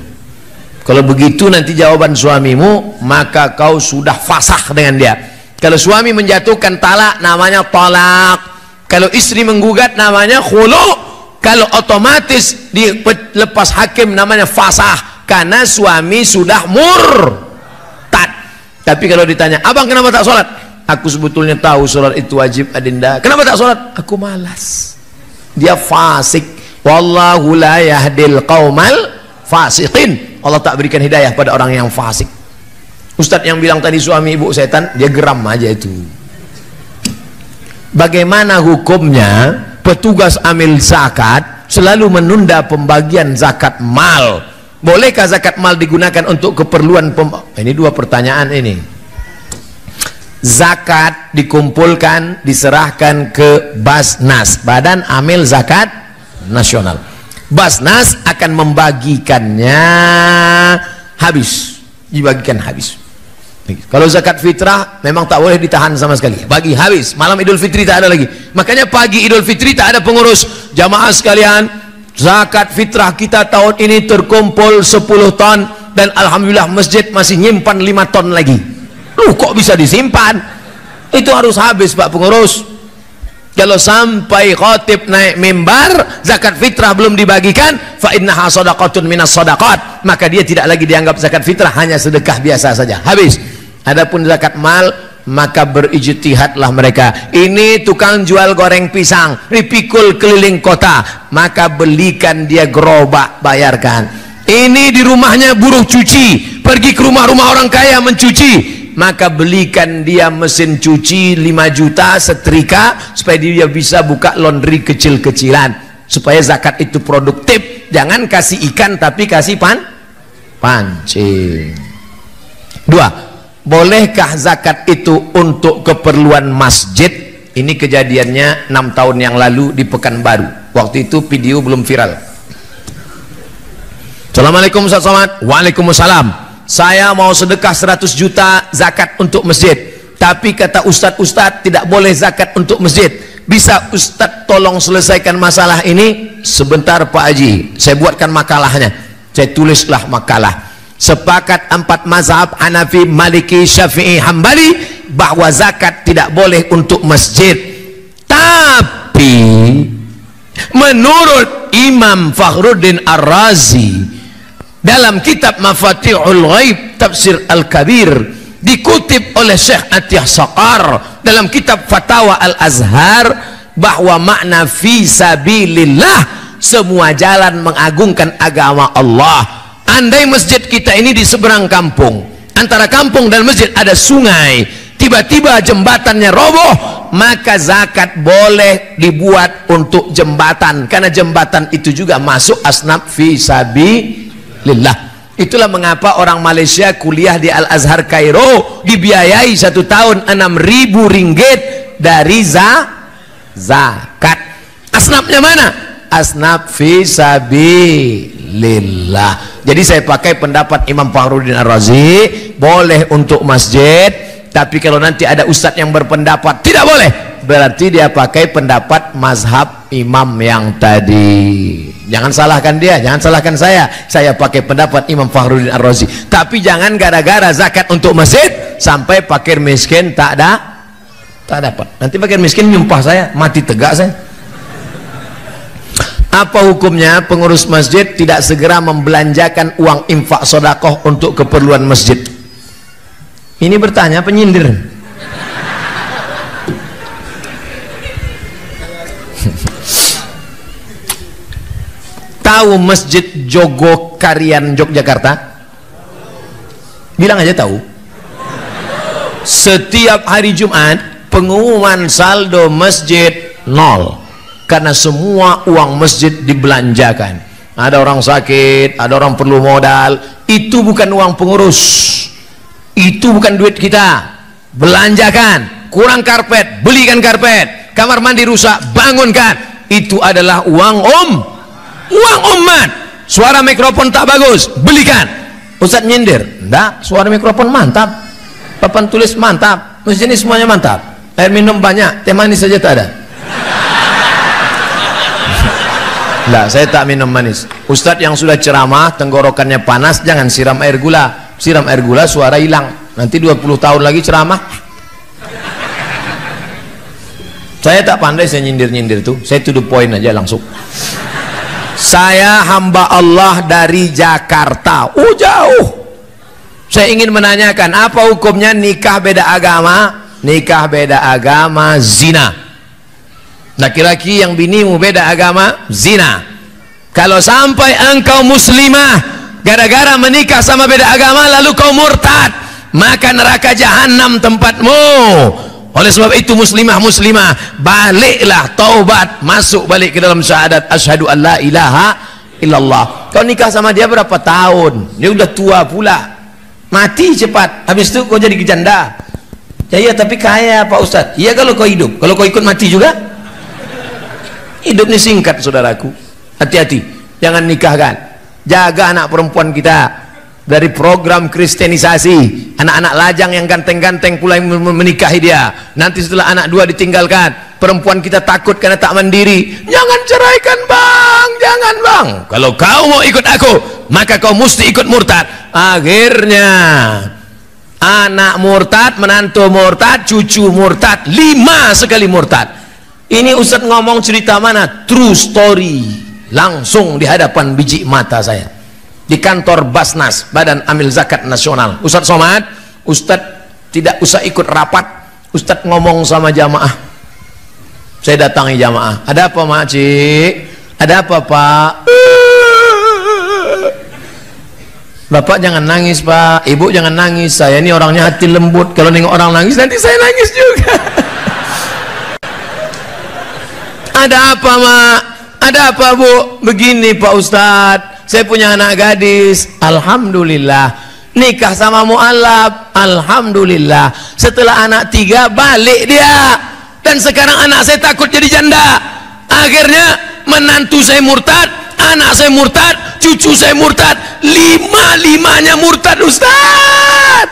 [SPEAKER 1] Kalau begitu nanti jawaban suamimu, maka kau sudah fasakh dengan dia. Kalau suami menjatuhkan talak namanya talak. Kalau istri menggugat namanya khulu. Kalau otomatis dilepas hakim namanya fasakh, karena suami sudah murtad. Tapi kalau ditanya, abang kenapa tak sholat? Aku sebetulnya tahu sholat itu wajib adinda. Kenapa tak sholat? Aku malas. Dia fasik. Wallahu la yahdil qaumal fasiqin. Allah tak berikan hidayah pada orang yang fasik. Ustadz yang bilang tadi suami ibu setan, dia geram aja itu. bagaimana hukumnya petugas amil zakat selalu menunda pembagian zakat mal? Bolehkah zakat mal digunakan untuk keperluan ini dua pertanyaan ini. Zakat dikumpulkan, diserahkan ke Basnas, Badan Amil Zakat Nasional. Basnas akan membagikannya habis, dibagikan habis. Kalau zakat fitrah memang tak boleh ditahan sama sekali, bagi habis. Malam Idul Fitri tak ada lagi, makanya pagi Idul Fitri tak ada pengurus. Jamaah sekalian, zakat fitrah kita tahun ini terkumpul 10 ton dan alhamdulillah masjid masih nyimpan 5 ton lagi. Loh, kok bisa disimpan? Itu harus habis Pak pengurus. Kalau sampai khatib naik mimbar zakat fitrah belum dibagikan, fa innaha shadaqatun minas shadaqat, maka dia tidak lagi dianggap zakat fitrah, hanya sedekah biasa saja, habis. Adapun zakat mal, maka berijtihadlah mereka. Ini tukang jual goreng pisang, dipikul keliling kota, maka belikan dia gerobak, bayarkan. Ini di rumahnya buruh cuci, pergi ke rumah-rumah orang kaya mencuci, maka belikan dia mesin cuci 5 juta, setrika, supaya dia bisa buka laundry kecil-kecilan, supaya zakat itu produktif. Jangan kasih ikan tapi kasih pancing. 2. Bolehkah zakat itu untuk keperluan masjid? Ini kejadiannya 6 tahun yang lalu di Pekanbaru. Waktu itu video belum viral. Assalamualaikum Ustaz Somad. Waalaikumsalam. Saya mau sedekah 100 juta zakat untuk masjid, tapi kata Ustadz tidak boleh zakat untuk masjid. Bisa Ustadz tolong selesaikan masalah ini? Sebentar Pak Haji, saya buatkan makalahnya. Saya tulislah makalah. Sepakat 4 mazhab Hanafi, Maliki, Syafi'i, Hambali bahwa zakat tidak boleh untuk masjid. Tapi menurut Imam Fakhruddin Ar-Razi dalam kitab Mafatihul Ghaib Tafsir Al-Kabir, dikutip oleh Syekh Atiyah Saqar dalam kitab Fatawa Al-Azhar, bahwa makna fi sabilillah semua jalan mengagungkan agama Allah. Andai masjid kita ini di seberang kampung, antara kampung dan masjid ada sungai, tiba-tiba jembatannya roboh, maka zakat boleh dibuat untuk jembatan, karena jembatan itu juga masuk asnaf fi sabilillah. Itulah mengapa orang Malaysia kuliah di Al-Azhar Kairo dibiayai 1 tahun 6.000 ringgit dari zakat. Asnafnya mana? Asnaf fi sabilillah. Jadi saya pakai pendapat Imam Fakhruddin Ar-Razi, boleh untuk masjid, tapi kalau nanti ada ustadz yang berpendapat tidak boleh, berarti dia pakai pendapat mazhab imam yang tadi. Jangan salahkan dia, jangan salahkan saya pakai pendapat Imam Fakhruddin Ar-Razi. Tapi jangan gara-gara zakat untuk masjid sampai fakir miskin tak dapat. Nanti fakir miskin nyumpah saya, mati tegak saya. Apa hukumnya pengurus masjid tidak segera membelanjakan uang infak sodakoh untuk keperluan masjid? Ini bertanya penyindir. Tahu Masjid Jogokarian Yogyakarta? Bilang aja tahu. Setiap hari Jumat pengumuman saldo masjid 0, karena semua uang masjid dibelanjakan. Ada orang sakit, ada orang perlu modal, itu bukan uang pengurus, itu bukan duit kita. Belanjakan. Kurang karpet, belikan karpet. Kamar mandi rusak, bangunkan. Itu adalah uang umat. Suara mikrofon tak bagus, belikan. Ustaz nyindir, enggak, suara mikrofon mantap, papan tulis mantap, masjid ini semuanya mantap, air minum banyak, teh manis saja tak ada. Enggak, saya tak minum manis. Ustadz yang sudah ceramah tenggorokannya panas, jangan siram air gula. Siram air gula suara hilang. Nanti 20 tahun lagi ceramah. Saya tak pandai saya nyindir-nyindir tuh. Saya to the point aja langsung. Saya hamba Allah dari Jakarta. Jauh. Saya ingin menanyakan, apa hukumnya nikah beda agama? Nikah beda agama zina. Laki-laki yang binimu beda agama, zina. Kalau sampai engkau muslimah gara-gara menikah sama beda agama lalu kau murtad, maka neraka jahanam tempatmu. Oleh sebab itu muslimah baliklah, taubat, masuk balik ke dalam syahadat asyhadu an la ilaha illallah. Kau nikah sama dia berapa tahun? Dia udah tua pula, mati cepat, habis itu kau jadi janda. Ya iya, tapi kaya Pak Ustadz. Iya kalau kau hidup, kalau kau ikut mati juga. Hidup ini singkat saudaraku, hati-hati, jangan nikahkan. Jaga anak perempuan kita dari program kristenisasi, anak-anak lajang yang ganteng-ganteng pula yang menikahi dia. Nanti setelah anak dua ditinggalkan, perempuan kita takut karena tak mandiri. Jangan ceraikan bang, jangan bang. Kalau kau mau ikut aku, maka kau mesti ikut murtad. Akhirnya anak murtad, menantu murtad, cucu murtad, 5 sekali murtad. Ini Ustadz ngomong cerita mana? True story, langsung di hadapan biji mata saya di kantor Basnas, Badan Amil Zakat Nasional. Ustadz Somad, Ustadz tidak usah ikut rapat, Ustadz ngomong sama jamaah. Saya datangi jamaah. Ada apa mak cik? Ada apa pak? Bapak jangan nangis pak, ibu jangan nangis, saya ini orangnya hati lembut, kalau nengok orang nangis nanti saya nangis juga. Ada apa mak? Ada apa bu? Begini pak ustadz, saya punya anak gadis, alhamdulillah, nikah sama mu'alaf, alhamdulillah. Setelah anak 3 balik dia, dan sekarang anak saya takut jadi janda. Akhirnya menantu saya murtad, anak saya murtad, cucu saya murtad, 5-5-nya murtad ustaz.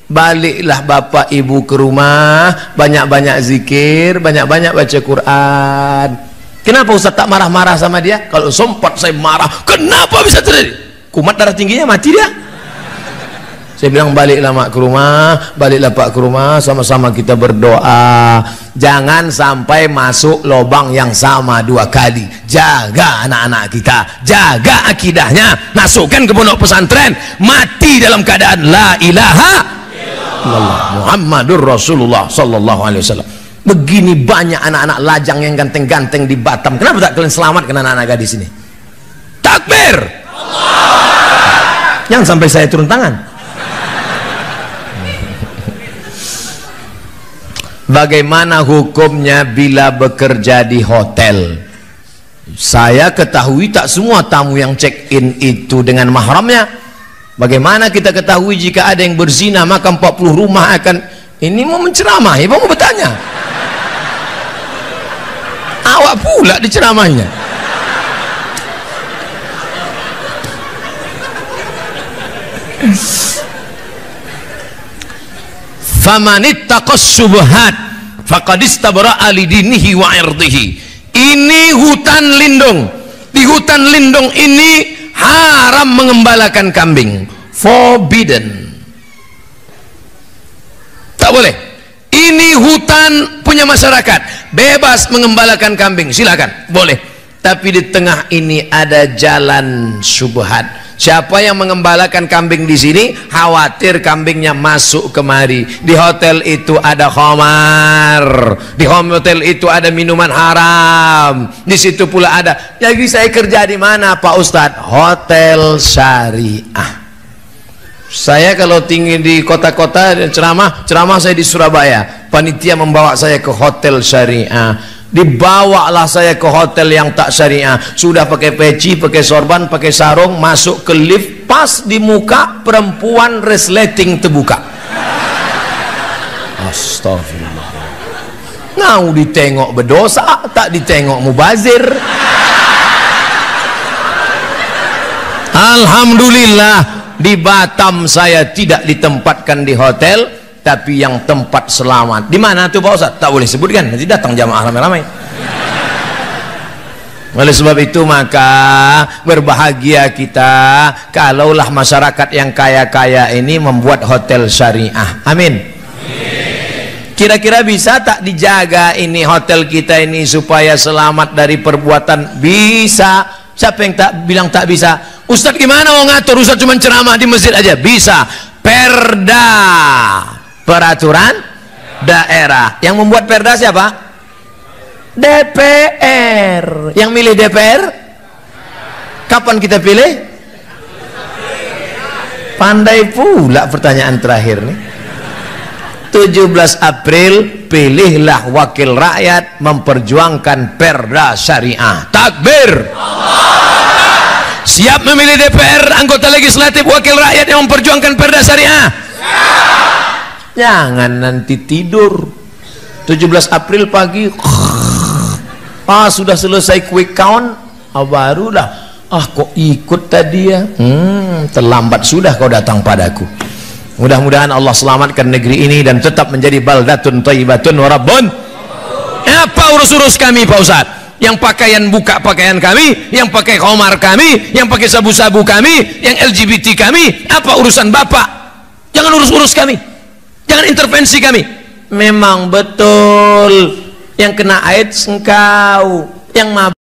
[SPEAKER 1] Baliklah bapak ibu ke rumah, banyak-banyak zikir, banyak-banyak baca Quran. Kenapa Ustaz tak marah-marah sama dia? Kalau sempat saya marah, kenapa bisa terjadi? Kumat darah tingginya, mati dia. Saya bilang baliklah mak ke rumah, baliklah pak ke rumah, sama-sama kita berdoa. Jangan sampai masuk lubang yang sama 2 kali. Jaga anak-anak kita, jaga akidahnya, masukkan ke pondok pesantren, mati dalam keadaan la ilaha illallah Muhammadur Rasulullah sallallahu alaihi wasallam. Begini banyak anak-anak lajang yang ganteng-ganteng di Batam. Kenapa tak kalian selamatkan anak-anak gadis ini? Takbir Allah. Jangan sampai saya turun tangan. Bagaimana hukumnya bila bekerja di hotel? Saya ketahui tak semua tamu yang check in itu dengan mahramnya. Bagaimana kita ketahui jika ada yang berzina maka 40 rumah akan... Ini mau menceramahi, mau bertanya. Awak pula diceramahnya. Famanittaqas syubhat faqad istabra'a lidinihi wa 'irdihi. Ini hutan lindung. Di hutan lindung ini haram mengembalakan kambing. Forbidden. Tak boleh. Ini hutan punya masyarakat, bebas mengembalakan kambing, silakan, boleh. Tapi di tengah ini ada jalan syubhat. Siapa yang mengembalakan kambing di sini, khawatir kambingnya masuk kemari. Di hotel itu ada khamar, di hotel itu ada minuman haram, di situ pula ada. Jadi saya kerja di mana Pak Ustadz? Hotel syariah. Saya kalau tinggi di kota-kota ceramah saya di Surabaya. Panitia membawa saya ke hotel syariah. Dibawalah saya ke hotel yang tak syariah. Sudah pakai peci, pakai sorban, pakai sarung, masuk ke lift, pas di muka perempuan resleting terbuka. Astagfirullah. Ngau ditengok berdosa, tak ditengok mubazir. Alhamdulillah. Di Batam saya tidak ditempatkan di hotel, tapi yang tempat selamat. Di mana tuh Pak Ustaz? Tak boleh sebutkan, nanti datang jamaah ramai-ramai. Oleh sebab itu maka berbahagia kita kalaulah masyarakat yang kaya-kaya ini membuat hotel syariah. Amin. Kira-kira bisa tak dijaga ini hotel kita ini supaya selamat dari perbuatan? Bisa. Siapa yang tak bilang tak bisa? Ustaz gimana mau ngatur? Ustaz cuma ceramah di masjid aja. Bisa. Perda, peraturan daerah. Yang membuat perda siapa? DPR. Yang milih DPR? Kapan kita pilih? Pandai pula pertanyaan terakhir nih. 17 April pilihlah wakil rakyat memperjuangkan perda syariah. Takbir. Siap memilih DPR, anggota legislatif, wakil rakyat yang memperjuangkan perda syariah? Jangan nanti tidur 17 April pagi sudah selesai quick count, barulah kok ikut tadi ya, terlambat sudah kau datang padaku. Mudah-mudahan Allah selamatkan negeri ini dan tetap menjadi baldatun thayyibatun wa rabbun. Apa urus-urus kami Pak Ustadz? Yang pakaian buka pakaian kami, yang pakai khomar kami, yang pakai sabu-sabu kami, yang LGBT kami, apa urusan Bapak? Jangan urus-urus kami, jangan intervensi kami. Memang betul yang kena AIDS engkau, yang mabuk